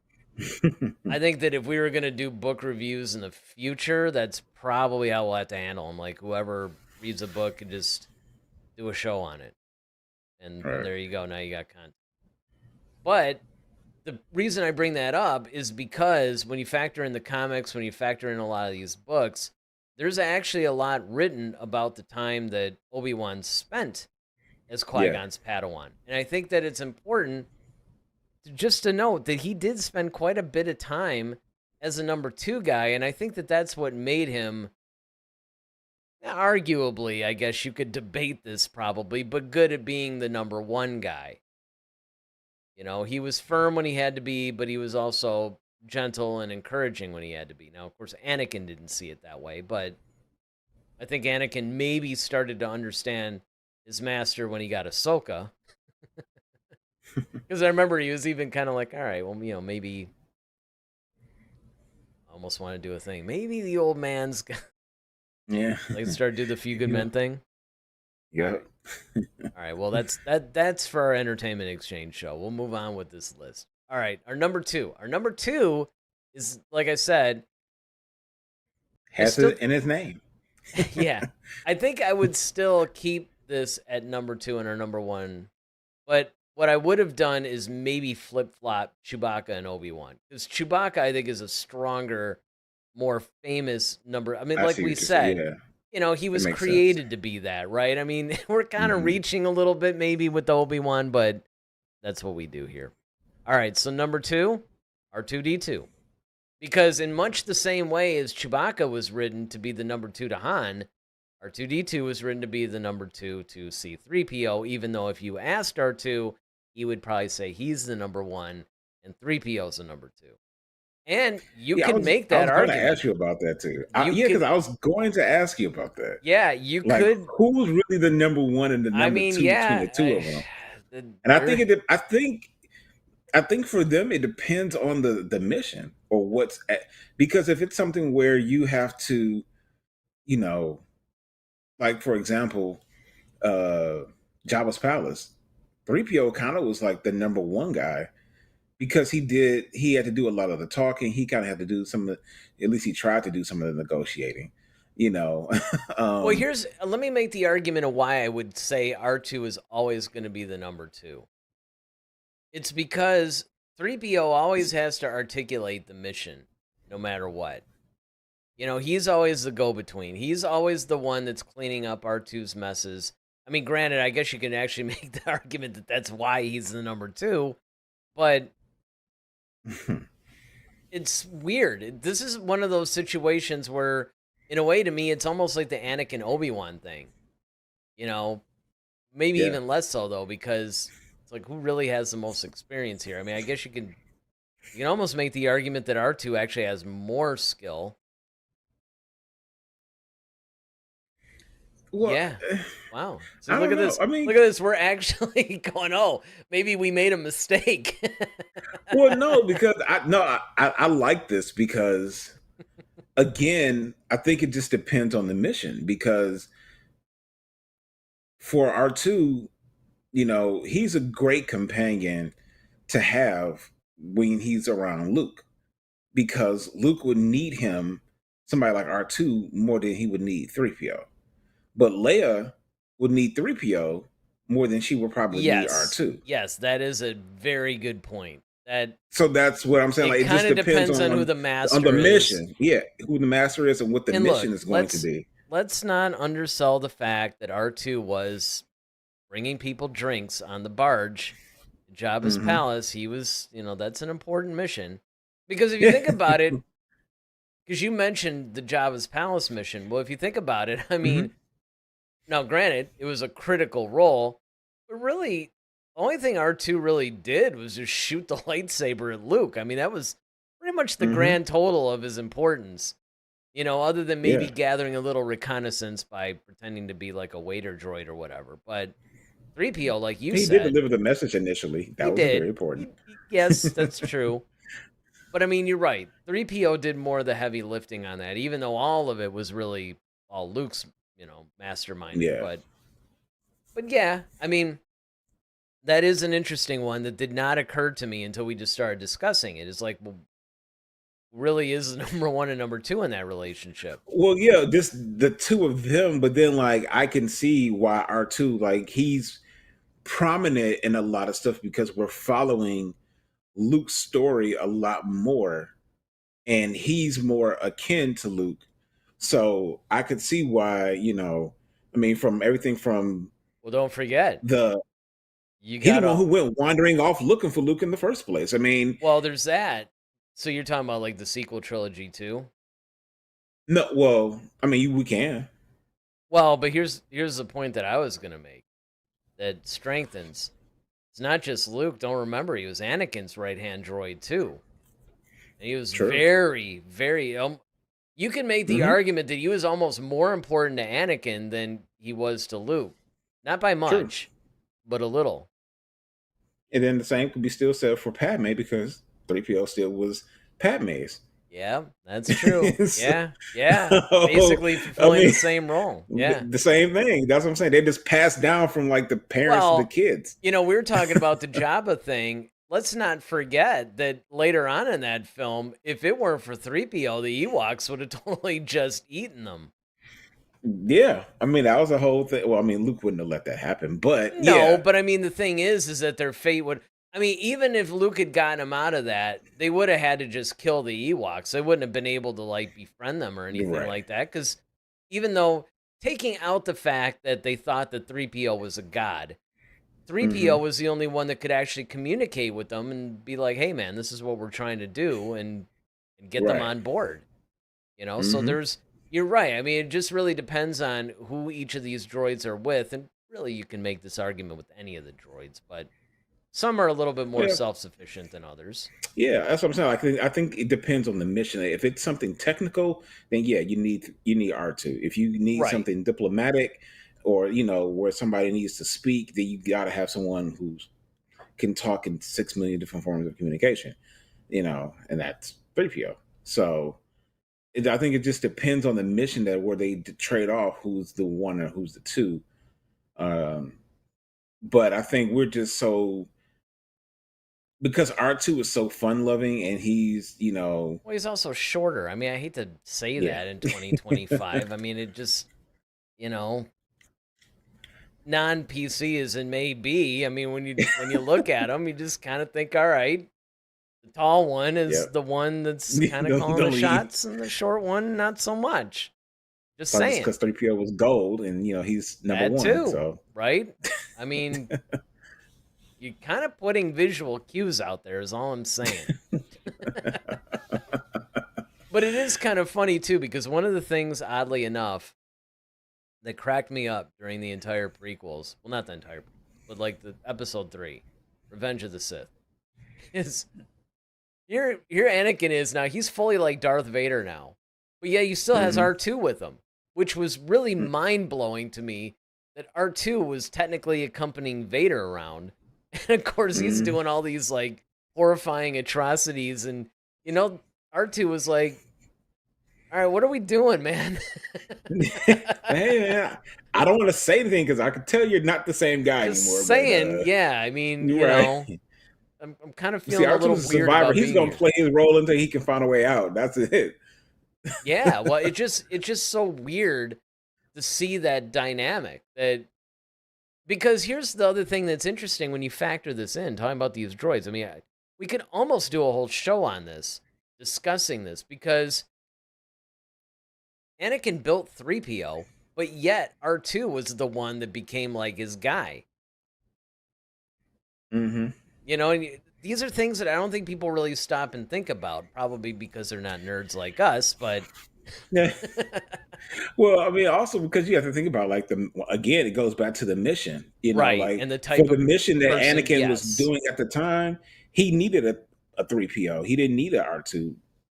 I think that if we were going to do book reviews in the future, that's probably how we'll have to handle them. Like whoever reads a book could just do a show on it. And Right. there you go. Now you got content. But the reason I bring that up is because when you factor in the comics, when you factor in a lot of these books, there's actually a lot written about the time that Obi-Wan spent as Qui-Gon's Padawan. And I think that it's important just to note that he did spend quite a bit of time as a number 2 guy, and I think that that's what made him, arguably, I guess you could debate this probably, but good at being the number 1 guy. He was firm when he had to be, but he was also gentle and encouraging when he had to be. Now, of course, Anakin didn't see it that way, but I think Anakin maybe started to understand his master when he got Ahsoka. Because I remember he was even kind of like, all right, well, maybe I almost want to do a thing. Maybe the old man's Yeah. like start do the Few Good Men thing. Yeah. All right, well, that's for our entertainment exchange show. We'll move on with this list. All right, our number 2. Our number 2 is, like I said, Has it in his name. yeah. I think I would still keep this at number 2 and our number 1. But what I would have done is maybe flip-flop Chewbacca and Obi-Wan. Because Chewbacca, I think, is a stronger, more famous number. I mean, like we said, he was created to be that, right? I mean, we're kind of reaching a little bit maybe with the Obi-Wan, but that's what we do here. All right, so number 2, R2-D2. Because in much the same way as Chewbacca was written to be the number 2 to Han, R2-D2 was written to be the number 2 to C-3PO, even though if you asked R2, he would probably say he's the number 1 and 3PO's the number 2. And you can make that argument. I was going to ask you about that too. Because I was going to ask you about that. Yeah, you could. Who's really the number 1 and the number 2 between the two of them? And I think for them it depends on the mission or because if it's something where you have to, like for example, Jabba's palace, 3PO kind of was like the number 1 guy because he had to do a lot of the talking. He kind of had to do at least he tried to do some of the negotiating, well, let me make the argument of why I would say R2 is always going to be the number 2. It's because 3PO always has to articulate the mission no matter what. He's always the go-between. He's always the one that's cleaning up R2's messes. I mean, granted, I guess you can actually make the argument that that's why he's the number 2, but it's weird. This is one of those situations where, in a way, to me, it's almost like the Anakin Obi-Wan thing. Maybe even less so, though, because it's like, who really has the most experience here? I mean, I guess you can almost make the argument that R2 actually has more skill. Well, yeah. Wow. So look at this. I mean, look at this. We're actually going, oh, maybe we made a mistake. Well, no, because I like this because, again, I think it just depends on the mission because for R2, he's a great companion to have when he's around Luke, because Luke would need him, somebody like R2, more than he would need 3PO. But Leia would need 3PO more than she would probably need Yes. R2. Yes, that is a very good point. That So that's what I'm saying. it Like, it just kind of depends depends on who on the the master is. mission. Yeah, who the master is and what the And look, mission is going to be. let's not undersell the fact that R2 was bringing people drinks on the barge, Jabba's Hmm. palace. He was, that's an important mission. Because if you think about it, because you mentioned the Jabba's palace mission. Well, if you think about it, I mean, Hmm. now granted, it was a critical role, but really, the only thing R2 really did was just shoot the lightsaber at Luke. I mean, that was pretty much the Hmm. grand total of his importance. Other than maybe Yeah. gathering a little reconnaissance by pretending to be like a waiter droid or whatever. But 3PO, like you He did said, deliver the message initially. he That was very did. important. Yes, that's true. But I mean, you're right. 3PO did more of the heavy lifting on that, even though all of it was really all Luke's, masterminding. Yeah. But yeah, I mean, that is an interesting one that did not occur to me until we just started discussing it. It's like, well, really is number one and number two in that relationship. Well, yeah, just the two of them, but then like I can see why R2, like, he's prominent in a lot of stuff because we're following Luke's story a lot more, and he's more akin to Luke. So I could see why, I mean, from everything from Well, don't forget, the you he the got one who all. went wandering off looking for Luke in the first place. I mean, Well, there's that. So you're talking about like the sequel trilogy too? no, well, I mean, we can. Well, but here's the point that I was gonna make that strengthens. It's not just Luke. Don't remember, he was Anakin's right hand droid too. And he was True. very, very. You can make the Hmm. argument that he was almost more important to Anakin than he was to Luke. Not by True. much, but a little. And then the same could be still said for Padme because 3PO still was Padme's. Yeah, that's true. So, Yeah, yeah. Basically I fulfilling the mean, same role. Yeah. the same thing. That's what I'm saying. They just passed down from like the parents to the Well, kids. we were talking about the Jabba thing. Let's not forget that later on in that film, if it weren't for 3PO, the Ewoks would have totally just eaten them. Yeah, I mean that was a whole thing. Well, I mean Luke wouldn't have let that happen, but No, yeah, but I mean, the thing is that their fate would. I mean, even if Luke had gotten them out of that, they would have had to just kill the Ewoks. They wouldn't have been able to like befriend them or you're anything right. like that. Because even though taking out the fact that they thought that 3PO was a god, 3PO Hmm. was the only one that could actually communicate with them and be like, "Hey, man, this is what we're trying to do," and get them Right. on board. So Hmm. you're right. I mean, it just really depends on who each of these droids are with, and really, you can make this argument with any of the droids, but some are a little bit more Yeah, self-sufficient than others. yeah. That's what I'm saying. I think it depends on the mission. If it's something technical, then yeah, you need R2. If you need Right. something diplomatic, or where somebody needs to speak, then you got to have someone who can talk in 6 million different forms of communication. And that's 3PO. So I think it just depends on the mission that where they trade off who's the one or who's the two. Um, but I think we're just so because R2 is so fun loving and he's Well, he's also shorter. I mean, I hate to say yeah. that in 2025. I mean, it just, you know, non-PC as it may be. I mean, when you look at him, you just kind of think, all right, the tall one Yeah. is the one that's kind of the calling the lead. shots, and the short one not so much. Just Probably just saying. because 3PO was gold and he's number That one. too, So right? I mean, you're kind of putting visual cues out there is all I'm saying. But it is kind of funny too, because one of the things, oddly enough, that cracked me up during the entire prequels, well, not the entire, but like the episode 3, Revenge of the Sith, is here Anakin is now, he's fully like Darth Vader now. But yeah, he still has mhm. R2 with him, which was really mind-blowing to me that R2 was technically accompanying Vader around. And of course, he's Mhm. doing all these like horrifying atrocities. And, R2 was like, All right, what are we doing, man? Hey man, I don't want to say anything because I can tell you're not the same guy Just anymore. But saying, yeah. I mean, you're right. I'm kind of See, feeling a R2 little is a weird survivor. about He's being gonna here. play his role until he can find a way out. That's it. Yeah, well, it's just so weird to see that dynamic. That because here's the other thing that's interesting when you factor this in, talking about these droids. I mean, we could almost do a whole show on this, discussing this, because Anakin built 3PO, but yet R2 was the one that became like his guy. Hmm. And these are things that I don't think people really stop and think about, probably because they're not nerds like us, but Yeah. Well, I mean, also because you have to think about like the again, it goes back to the mission. right. Like And the for type the of mission that person, Anakin was yes. doing at the time, he needed a 3PO. He didn't need an R2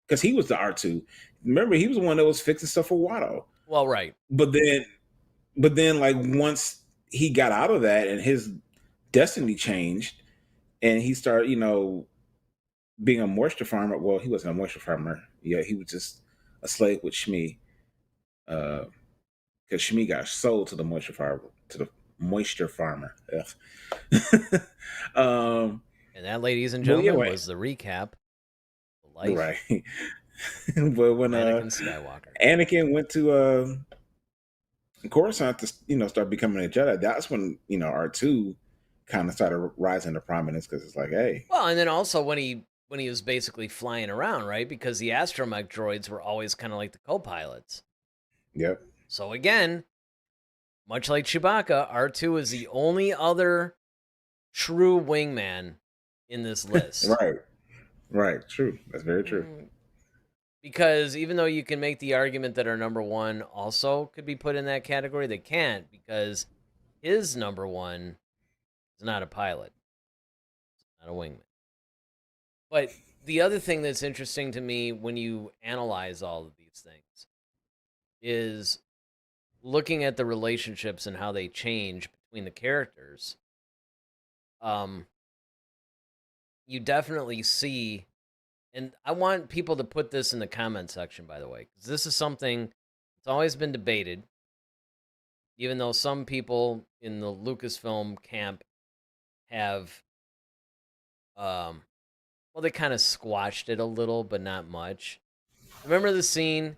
because he was the R2. Remember, he was the one that was fixing stuff for Watto. Well, right. But then like once he got out of that and his destiny changed and he started, being a moisture farmer. Well, he wasn't a moisture farmer. Yeah, he was just a slave with Shmi. Because Shmi got sold to the moisture farmer. Ugh. um, And that, ladies and but yeah, gentlemen, wait, was the recap of life right. But of when Anakin Skywalker. Anakin went to Coruscant to start becoming a Jedi, that's when R2 kind of started rising to prominence because it's like, hey, Well, and then also when he was basically flying around, right? Because the astromech droids were always kind of like the co-pilots. yep, So again, much like Chewbacca, R2 is the only other true wingman in this list. right, right, true, that's very true. Mm, Because even though you can make the argument that our number one also could be put in that category, they can't because his number one is not a pilot, not a wingman. But the other thing that's interesting to me when you analyze all of these things is looking at the relationships and how they change between the characters. Um, you definitely see, and I want people to put this in the comment section, by the way, because this is something that's always been debated, even though some people in the Lucasfilm camp have, well, they kind of squashed it a little, but not much. Remember the scene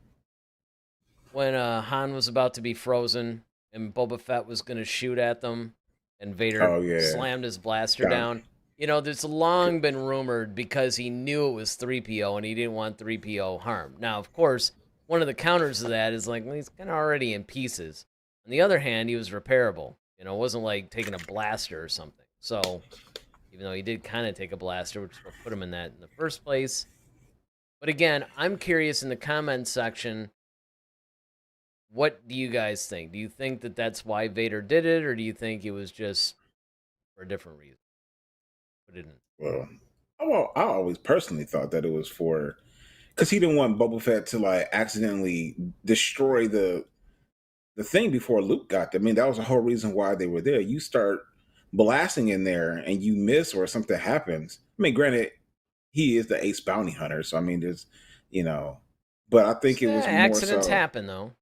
when Han was about to be frozen and Boba Fett was going to shoot at them and Vader Oh yeah, slammed his blaster got down? There's long been rumored because he knew it was 3PO and he didn't want 3PO harmed. Now, of course, one of the counters to that is like, well, he's kind of already in pieces. On the other hand, he was repairable. It wasn't like taking a blaster or something. So, even though he did kind of take a blaster, which is what put him in that in the first place. But again, I'm curious in the comments section, what do you guys think? Do you think that that's why Vader did it, or do you think it was just for a different reason? Put it in. well. I always personally thought that it was for because he didn't want Boba Fett to like accidentally destroy the thing before Luke got there. I mean, that was the whole reason why they were there. You start blasting in there and you miss or something happens. I mean, granted, he is the ace bounty hunter, so I mean, there's, you know, but I think it was more Accidents so happen, though.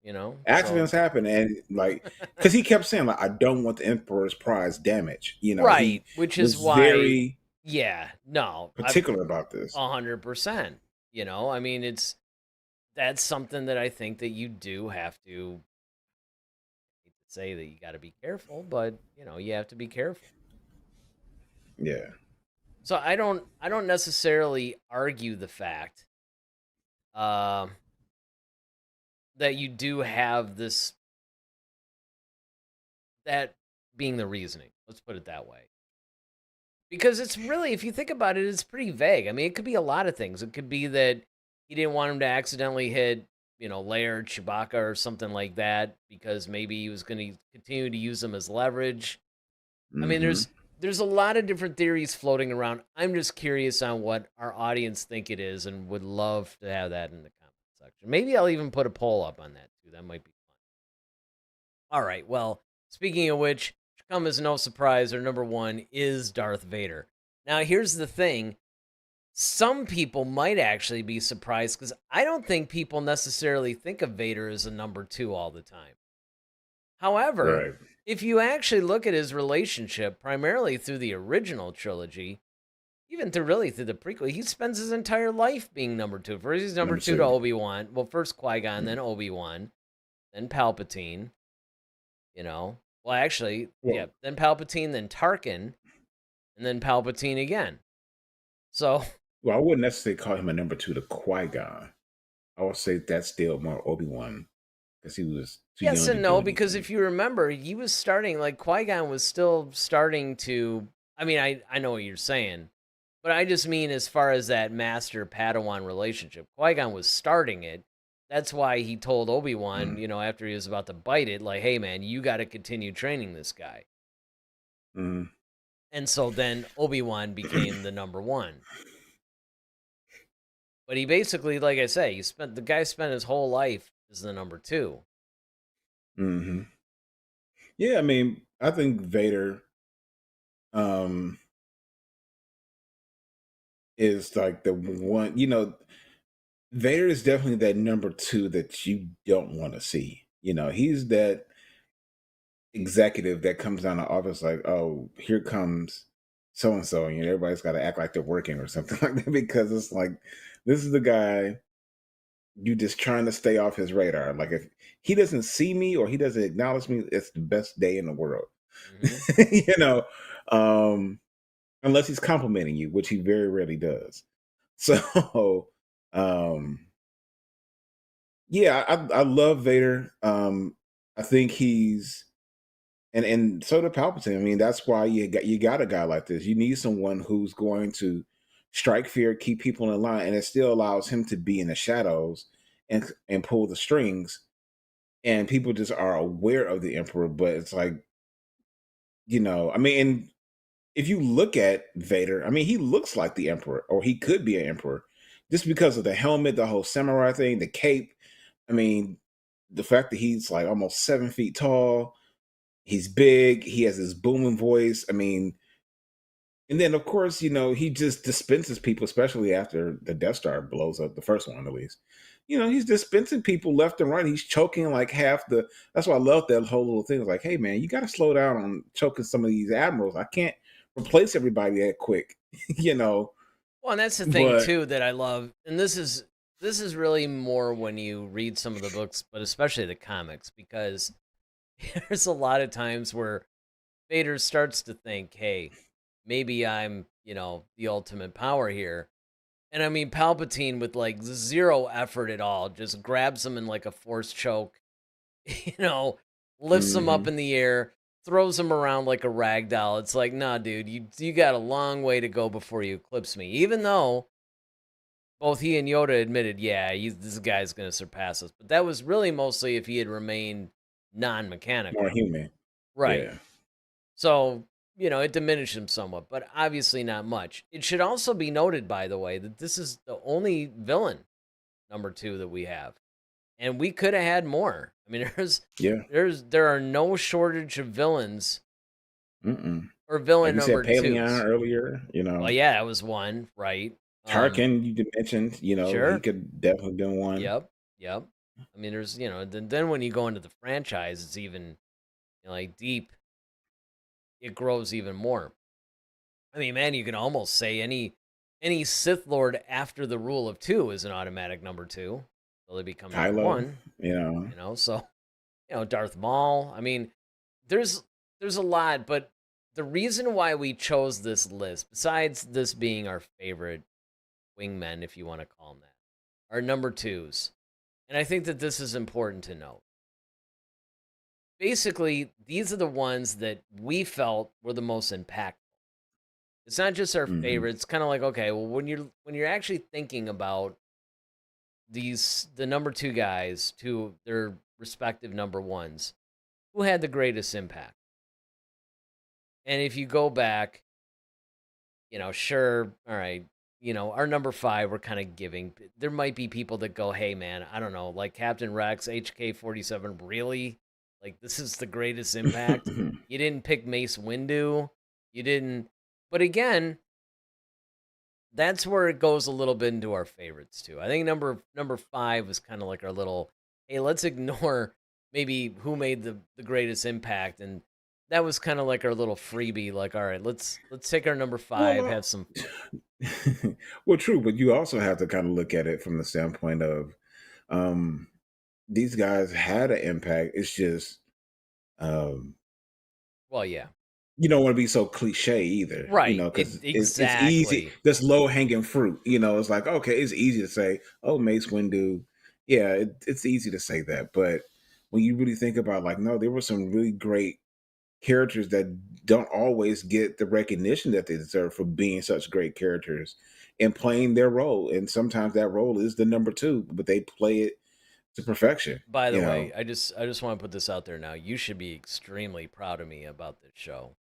accidents happen, and like because he kept saying like, I don't want the Emperor's prize damage. Right, He which is was why, very yeah, no, I'm particular about this. 100%. I mean, that's something that I think that you do have to, I hate to say that you got to be careful, but you have to be careful. Yeah. So I don't necessarily argue the fact um that you do have this, that being the reasoning. Let's put it that way. Because it's really, if you think about it, it's pretty vague. I mean, it could be a lot of things. It could be that he didn't want him to accidentally hit, Leia or Chewbacca or something like that, because maybe he was going to continue to use them as leverage. I mean, Hmm. there's a lot of different theories floating around. I'm just curious on what our audience think it is, and would love to have that in the comment section. Maybe I'll even put a poll up on that too. That might be fun. All right. Well, speaking of which, should come as no surprise, our number one is Darth Vader. Now, here's the thing. some people might actually be surprised because I don't think people necessarily think of Vader as a number 2 all the time. However, Right. if you actually look at his relationship, primarily through the original trilogy, even through the prequel, he spends his entire life being number 2. First, he's number Number 2 to two. Obi-Wan. Well, first Qui-Gon, Mm. then Obi-Wan, then Palpatine, Well, actually, yeah, Well, then Palpatine, then Tarkin, and then Palpatine again. So, well, I wouldn't necessarily call him a number two to Qui Gon. I would say that's still more Obi Wan because he was too yes young to and do no, because anything. if you remember, he was starting, like, Qui-Gon was still starting to. I mean, I know what you're saying, but I just mean as far as that master Padawan relationship. Qui-Gon was starting it. That's why he told Obi-Wan, Mm. after he was about to bite it, like, hey, man, you got to continue training this guy. Mm. And so then Obi-Wan became the number 1. But he basically, like I say, the guy spent his whole life as the number 2. Hmm. Yeah, I mean, I think Vader um is like the one, Vader is definitely that number two that you don't want to see. He's that executive that comes down the office like, oh, here comes so and so, and everybody's got to act like they're working or something like that because it's like this is the guy you just trying to stay off his radar. Like if he doesn't see me or he doesn't acknowledge me, it's the best day in the world. Hmm. you know, um, unless he's complimenting you, which he very rarely does. So, um, yeah, I love Vader. I think he's and so did Palpatine. I mean, that's why you got a guy like this. You need someone who's going to strike fear, keep people in line, and it still allows him to be in the shadows and pull the strings. And people just are aware of the Emperor, but it's like, I mean, and if you look at Vader, I mean, he looks like the Emperor, or he could be an Emperor, just because of the helmet, the whole samurai thing, the cape. I mean, the fact that he's like almost 7 feet tall, he's big, he has this booming voice. I mean, and then of course, he just dispenses people, especially after the Death Star blows up, the first one at least. He's dispensing people left and right. He's choking like half the. That's why I love that whole little thing. It's like, hey man, you got to slow down on choking some of these admirals. I can't replace everybody that quick, you know. Well, and that's the thing But too that I love, and this is really more when you read some of the books, but especially the comics, because there's a lot of times where Vader starts to think, "Hey, maybe I'm, the ultimate power here." And I mean, Palpatine with like zero effort at all just grabs him in like a force choke, you know, lifts him up mhm. in the air, throws him around like a rag doll. It's like, nah, dude, you got a long way to go before you eclipse me. Even though both he and Yoda admitted, yeah, this guy's going to surpass us. But that was really mostly if he had remained More non-mechanical. human. Right. Yeah. So, it diminished him somewhat, but obviously not much. It should also be noted, by the way, that this is the only villain number 2 that we have. And we could have had more. I mean, Yeah. there are no shortage of villains Mm-mm. or Like villain you number said, Paleon 2s. earlier. Well, yeah, that was one, right? Tarkin, you mentioned. He Sure. could definitely been one. Yep. Yep. I mean, there's, then when you go into the franchise, it's even, like deep, it grows even more. I mean, man, you can almost say any Sith Lord after the rule of 2 is an automatic number 2. So they become number Kylo. 1, You know. so, Darth Maul. I mean, there's there's a lot, but the reason why we chose this list, besides this being our favorite wingmen, if you want to call them that, are number 2s. And I think that this is important to note. Basically, these are the ones that we felt were the most impactful. It's not just our Hmm. favorite. It's kind of like, okay, well, when you're actually thinking about the number 2 guys to their respective number 1s, who had the greatest impact? And if you go back, sure, all right, our number 5 we're kind of giving. There might be people that go, hey man, I don't know, like Captain Rex, HK-47, really? Like this is the greatest impact? You didn't pick Mace Windu. You didn't. But again, that's where it goes a little bit into our favorites too. I think number 5 was kind of like our little, hey, let's ignore maybe who made the greatest impact, and that was kind of like our little freebie. Like, all right, let's take our number 5, Well, have some well, true, but you also have to kind of look at it from the standpoint of um, these guys had an impact. It's just um, well, yeah, you don't want to be so cliche either, right, because it's easy. exactly. That's low hanging fruit. It's like, okay, it's easy to say, oh, Mace Windu. Yeah, it's easy to say that, but when you really think about, like, no, there were some really great characters that don't always get the recognition that they deserve for being such great characters and playing their role. And sometimes that role is the number two, but they play it to perfection. By the way, I just want to put this out there now. You should be extremely proud of me about this show.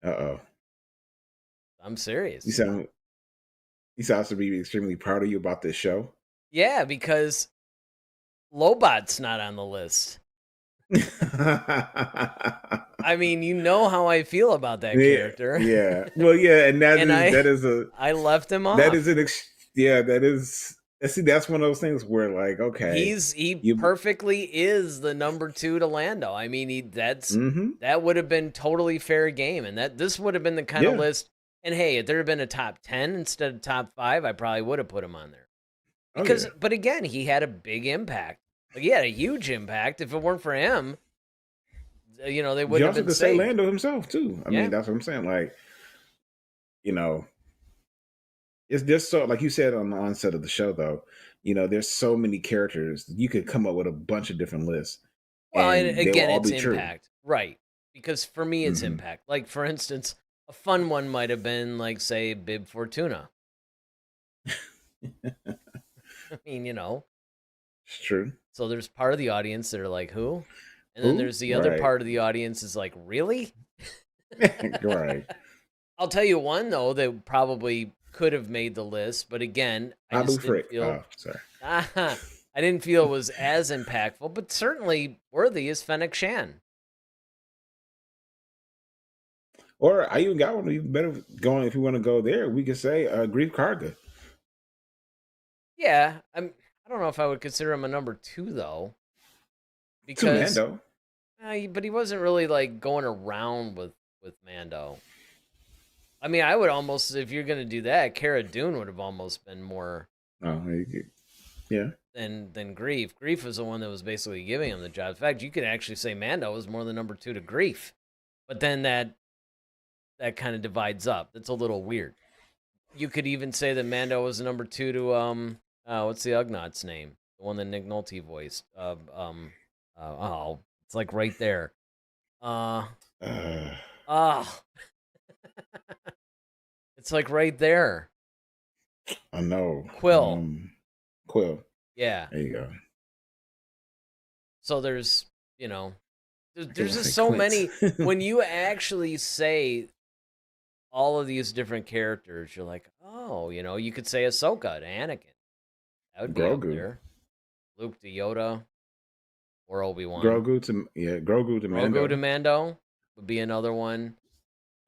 Uh oh. I'm You serious. sound you sound to be extremely proud of you about this show. Yeah, because Lobot's not on the list. I mean, you know how I feel about that Yeah, character. yeah. Well, yeah, and And I left him that off. is yeah, that is. See, that's one of those things where, like, okay, He you. perfectly is the number 2 to Lando. I mean, Mm-hmm. that would have been totally fair game, and this would have been the kind of Yeah. list. And hey, if there had been a top 10 instead of top 5, I probably would have put him on there. Oh yeah. But again, he had a big impact. Like, he had a huge impact. If it weren't for him, they You wouldn't have also been could say saved. Lando himself too. I Yeah. mean, that's what I'm saying. Like, you know, it's just so, like you said on the onset of the show, though. There's so many characters you could come up with a bunch of different lists, Well, and and they will again, all it's be true. impact, right? Because for me, it's Hmm. impact. Like, for instance, a fun one might have been, like, say, Bib Fortuna. I mean, It's true. so there's part of the audience that are like, who? And then Who? there's the other Right. part of the audience is like, really? Right. I'll tell you one, though, that probably could have made the list, but again, I Abu just didn't Frick. feel Oh, sorry. I didn't feel it was as impactful, but certainly worthy is Fennec Shan. Or I even got one even better going. If you want to go there, we could say Grief Karga Yeah, I don't know if I would consider him a number 2 though, to because Mando. but he wasn't really like going around with Mando. I mean, I would almost, if you're gonna do that, Cara Dune would have almost been more Oh, yeah. than Grief. Grief was the one that was basically giving him the job. In fact, you could actually say Mando was more the number 2 to Grief, but then that kind of divides up. That's a little weird. You could even say that Mando was the number 2 to what's the Ugnaughts name? The one that Nick Nolte voiced. Oh, it's like right there. Uh, Oh, it's like right there. I know. Quill. Quill. Yeah. There you go. So there's, I there's say just so Quint. many. When you actually say all of these different characters, you're like, oh, you could say Ahsoka to Anakin. That would be up Grogu. there. Luke to Yoda or Obi-Wan. Grogu to Grogu Mando. to Mando would be another one.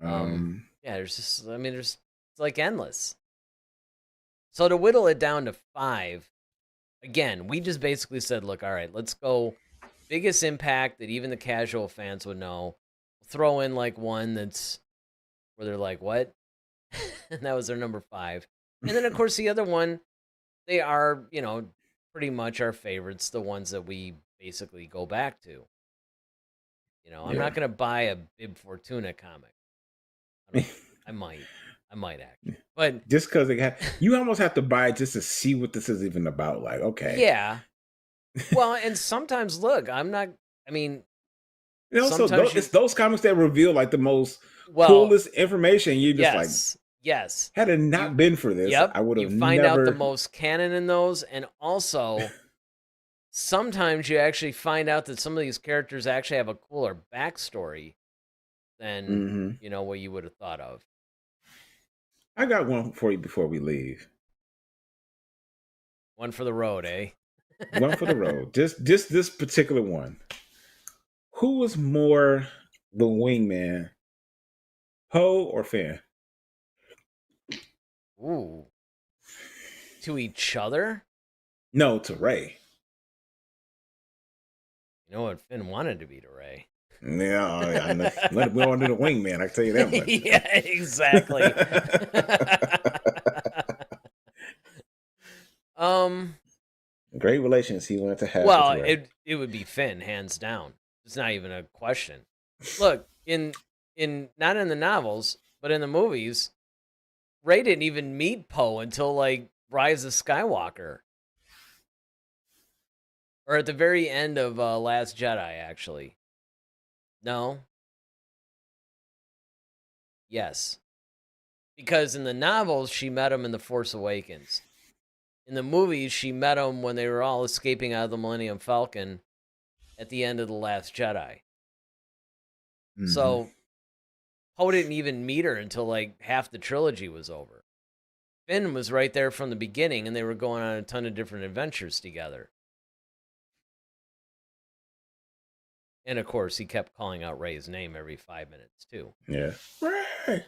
Yeah, there's just, I mean, it's like endless. So to whittle it down to 5, again, we just basically said, look, all right, let's go biggest impact that even the casual fans would know. Throw in like one that's where they're like, what? And that was their number 5. And then, of course, the other one, they are, pretty much our favorites, the ones that we basically go back to. I'm Yeah. not going to buy a Bib Fortuna comic. I might actually, but Just because you almost have to buy it just to see what this is even about. Like, okay. yeah. Well, and sometimes, look, I'm not. I mean, So sometimes it's those comics that reveal like the most well, coolest information. You're just like, yes. had it not been for this, Yep, I would you have find out the never. most canon in those, and also sometimes you actually find out that some of these characters actually have a cooler backstory than Hmm. what you would have thought of. I got one for you before we leave. One for the road, eh? One for the road. Just this particular one. Who was more the wingman, Poe or Finn? Ooh. To each other? No, to Ray. You know what Finn wanted to be to Ray. Yeah, I know. We all knew the wingman. I can tell you that much. Yeah, exactly. Great relations he wanted to have Well, with Ray. it would be Finn, hands down. It's not even a question. Look, in not in the novels, but in the movies, Ray didn't even meet Poe until like Rise of Skywalker. Or at the very end of Last Jedi, actually. No? Yes. Because in the novels, she met him in The Force Awakens. In the movies, she met him when they were all escaping out of the Millennium Falcon at the end of The Last Jedi. Mm-hmm. So, Poe didn't even meet her until like half the trilogy was over. Finn was right there from the beginning, and they were going on a ton of different adventures together. And of course, he kept calling out Ray's name every 5 minutes, too. Yeah. Ray!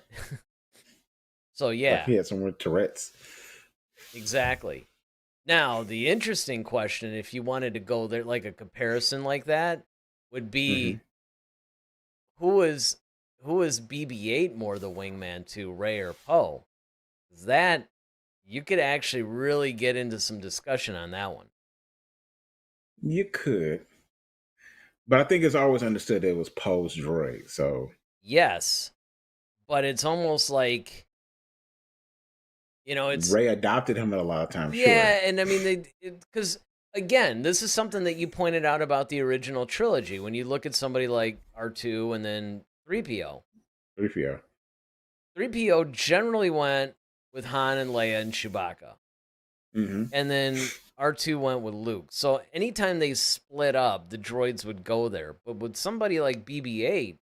So, yeah. Like he had some Tourette's. Exactly. Now, the interesting question, if you wanted to go there, like a comparison like that, would be who is BB-8 more the wingman to, Ray or Poe? That, you could actually really get into some discussion on that one. You could. But I think it's always understood that it was Poe's droid, so... Yes. But it's almost like... You know, it's... Ray adopted him a lot of times, yeah, sure. and I mean, because, again, this is something that you pointed out about the original trilogy. When you look at somebody like R2 and then 3PO. 3PO. 3PO generally went with Han and Leia and Chewbacca. Mm-hmm. And then R2 went with Luke. So anytime they split up, the droids would go there. But with somebody like BB-8,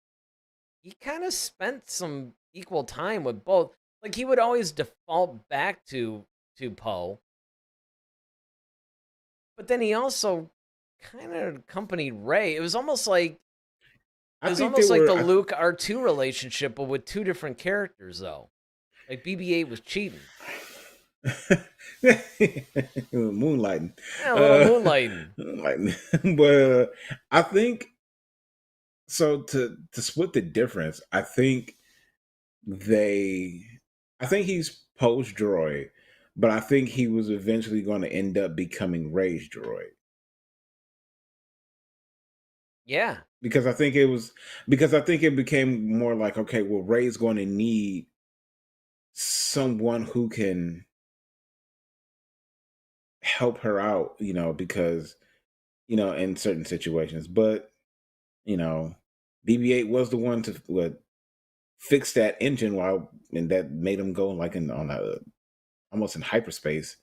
he kind of spent some equal time with both. Like, he would always default back to Poe. But then he also kind of accompanied Ray. It was almost like the Luke R2 relationship, but with two different characters, though. Like, BB-8 was cheating. Moonlighting. Yeah, a little moonlighting. But I think, so to split the difference, I think he's Poe's droid, but I think he was eventually going to end up becoming Ray's droid. Yeah. Because I think it became more like, okay, well, Ray's going to need someone who can help her out, because, in certain situations. But, BB-8 was the one to fix that engine and that made him go like almost in hyperspace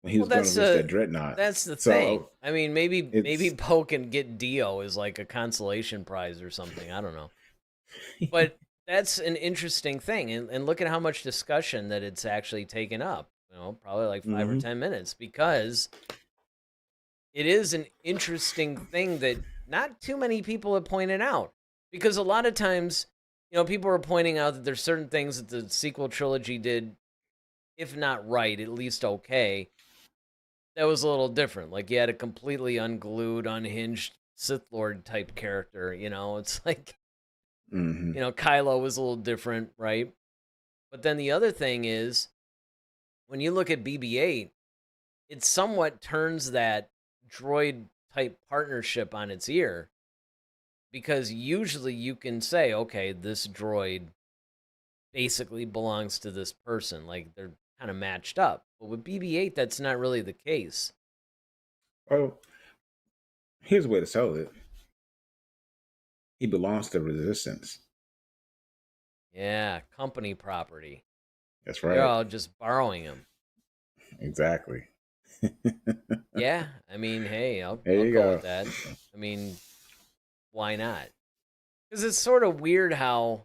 when he was going to reach that dreadnought. That's the thing. I mean, maybe Poe can get Dio as like a consolation prize or something. I don't know. But that's an interesting thing. And look at how much discussion that it's actually taken up. Probably like 5 or 10 minutes, because it is an interesting thing that not too many people have pointed out. Because a lot of times, people are pointing out that there's certain things that the sequel trilogy did, if not right, at least okay, that was a little different. Like, you had a completely unglued, unhinged Sith Lord type character, it's like, Kylo was a little different, right? But then the other thing is, when you look at BB-8, it somewhat turns that droid type partnership on its ear, because usually you can say, okay, this droid basically belongs to this person. Like, they're kind of matched up. But with BB-8, that's not really the case. Well, here's a way to sell it. He belongs to Resistance. Yeah, company property. That's right. They're all just borrowing him. Exactly. Yeah, I mean, hey, I'll go with that. I mean, why not? Because it's sort of weird how,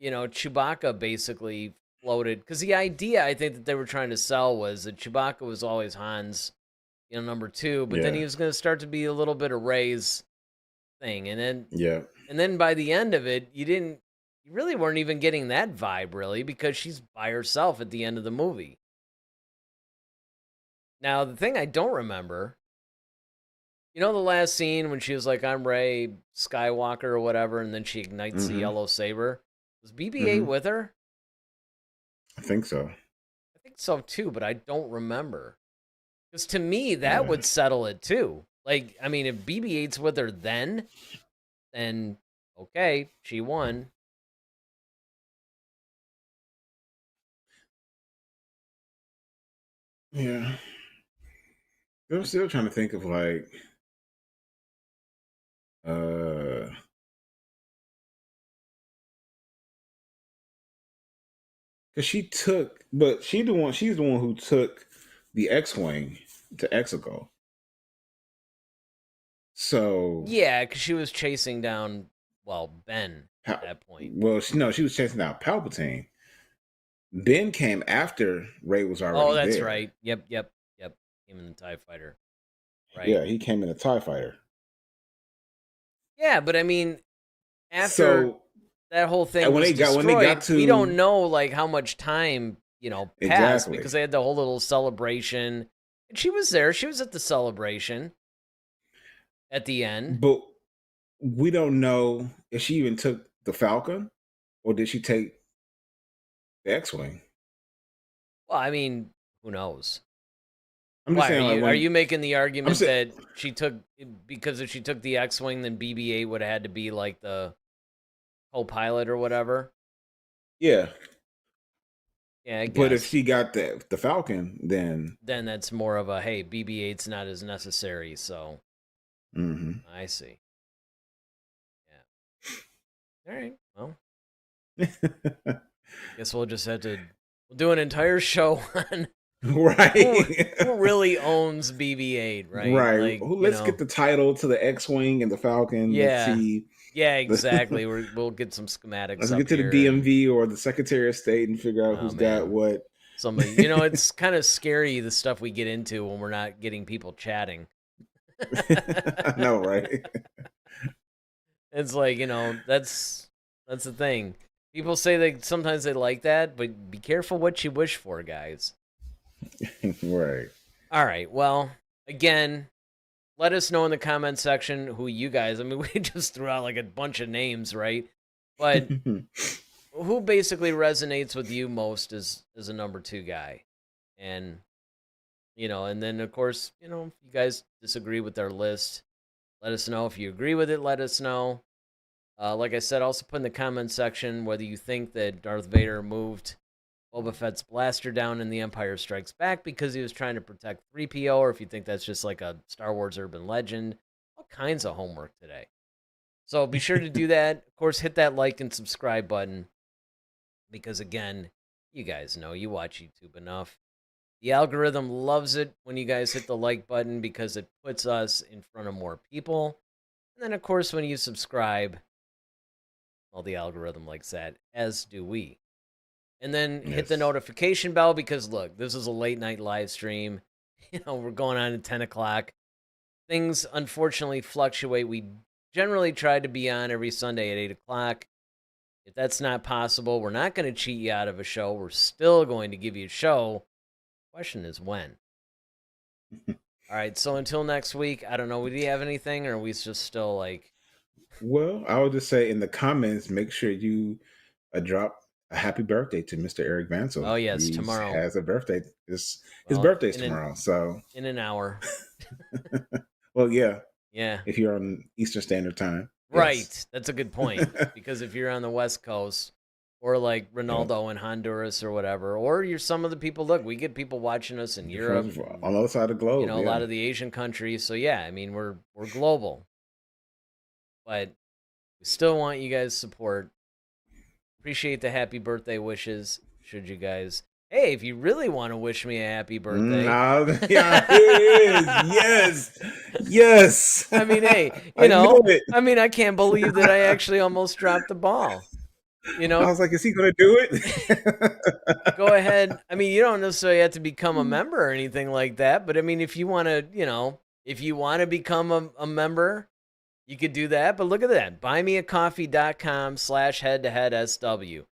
Chewbacca basically floated. Because the idea, I think, that they were trying to sell was that Chewbacca was always Han's, number 2, but then he was going to start to be a little bit of Rey's thing, and then by the end of it, you really weren't even getting that vibe, really, because she's by herself at the end of the movie. Now, the thing I don't remember, you know, the last scene when she was like, "I'm Rey Skywalker" or whatever, and then she ignites the Mm-hmm. yellow saber. Was BB-8 Mm-hmm. with her? I think so. I think so too, but I don't remember. Because to me, that Yeah. would settle it too. Like, I mean, if BB-8's with her then okay, she won. Yeah. I'm still trying to think of like uh because she's the one who took the X-Wing to Exegol. So Yeah, because she was chasing down, well, Ben at that point. well, she was chasing down Palpatine. Ben came after Ray was Oh, already that's there. right. Yep. Him in the TIE fighter. Right. Yeah, he came in a TIE fighter. Yeah, but I mean, after So that whole thing and was when they got destroyed, we don't to know like how much time, passed exactly, because they had the whole little celebration. And she was there. She was at the celebration at the end. but we don't know if she even took the Falcon or did she take the X-Wing. Well, I mean, who knows? I'm just Why saying, like are when you making the I'm argument saying, that she took because if she took the X-wing, then BB-8 would have had to be like the co-pilot or whatever? yeah. Yeah, I But if guess. she got the Falcon, then Then that's more of a hey, BB-8's not as necessary. So mhm. I see. Yeah. All right. Well, guess we'll just have to we'll do an entire show on who right, who really owns BB-8, right? right. Like Let's get the title to the X-Wing and the Falcon. Let's yeah, see. yeah, exactly. We'll get some schematics Let's up get to the here and DMV or the Secretary of State and figure out oh who's got man. what. Somebody, it's kind of scary the stuff we get into when we're not getting people chatting. I know, right? It's like, that's the thing. People say that sometimes they like that, but be careful what you wish for, guys. Right. All right. Well, again, let us know in the comment section who you guys, I mean, we just threw out like a bunch of names, right? But who basically resonates with you most as a number 2 guy? And and then of course, if you guys disagree with our list, let us know. If you agree with it, let us know. Like I said, also put in the comment section whether you think that Darth Vader moved Boba Fett's blaster down in The Empire Strikes Back because he was trying to protect 3PO, or if you think that's just like a Star Wars urban legend. All kinds of homework today. So be sure to do that. Of course, hit that like and subscribe button because, again, you guys know you watch YouTube enough. The algorithm loves it when you guys hit the like button because it puts us in front of more people. And then, of course, when you subscribe, well, the algorithm likes that, as do we. And then hit the Yes. notification bell because, look, this is a late night live stream. We're going on at 10 o'clock. Things, unfortunately, fluctuate. We generally try to be on every Sunday at 8 o'clock. If that's not possible, we're not going to cheat you out of a show. We're still going to give you a show. Question is when. All right, so until next week, I don't know. Do you have anything, or are we just still like? Well, I would just say in the comments, make sure you drop a happy birthday to Mr. Eric Vansel. Oh yes, He tomorrow. has a birthday. His Well, birthday's tomorrow. So in an hour. well, yeah. Yeah. If you're on Eastern Standard Time. Right. Yes. That's a good point. Because if you're on the West Coast, or like Ronaldo in Honduras or whatever, or you're some of the people. Look, we get people watching us in Europe, On the other side of the globe. a lot of the Asian countries. So yeah, I mean we're global, but we still want you guys' support. Appreciate the happy birthday wishes. Should you guys, hey, if you really want to wish me a happy birthday, yeah, yes, yes. I mean, hey, I knew it. I mean, I can't believe that I actually almost dropped the ball. I was like, is he going to do it? Go ahead. I mean, you don't necessarily have to become a member or anything like that, but I mean, if you want to become a member, you could do that. But look at that. buymeacoffee.com/head-to-head-SW.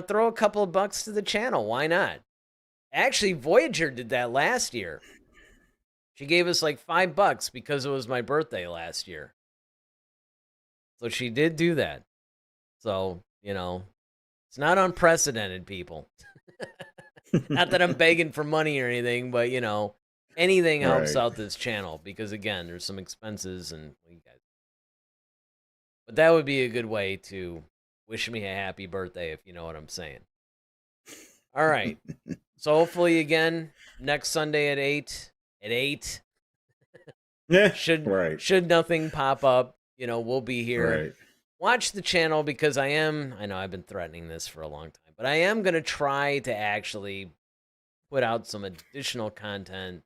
Throw a couple of bucks to the channel. Why not? Actually, Voyager did that last year. She gave us like $5 because it was my birthday last year. So she did do that. So, it's not unprecedented, people. Not that I'm begging for money or anything, but, anything helps out this channel because, again, there's some expenses and you guys. But that would be a good way to wish me a happy birthday, if you know what I'm saying. All right. So hopefully, again, next Sunday at 8. At 8. Yeah. Should nothing pop up, we'll be here. Right. Watch the channel because I know I've been threatening this for a long time, but I am going to try to actually put out some additional content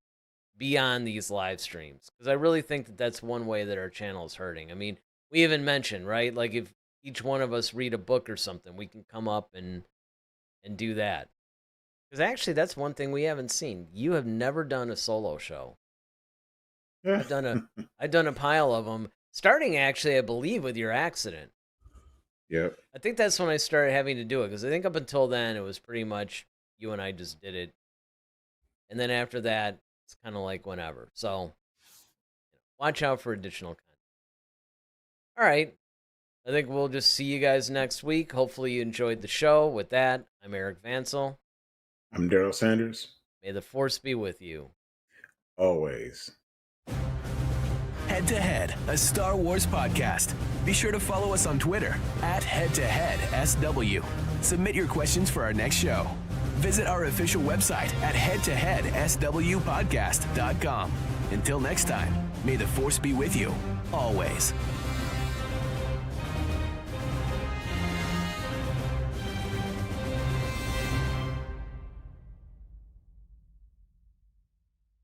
beyond these live streams because I really think that that's one way that our channel is hurting. I mean, we even mentioned, right? Like if each one of us read a book or something, we can come up and do that. Because actually, that's one thing we haven't seen. You have never done a solo show. I've done a pile of them. Starting, actually, I believe, with your accident. Yep. I think that's when I started having to do it, because I think up until then, it was pretty much you and I just did it. And then after that, it's kind of like whenever. So, watch out for additional content. All right. I think we'll just see you guys next week. Hopefully you enjoyed the show. With that, I'm Eric Vansel. I'm Daryl Sanders. May the force be with you. Always. Head to Head, a Star Wars podcast. Be sure to follow us on Twitter @HeadToHeadSW. Submit your questions for our next show. Visit our official website at headtoheadswpodcast.com. Until next time, may the force be with you, always.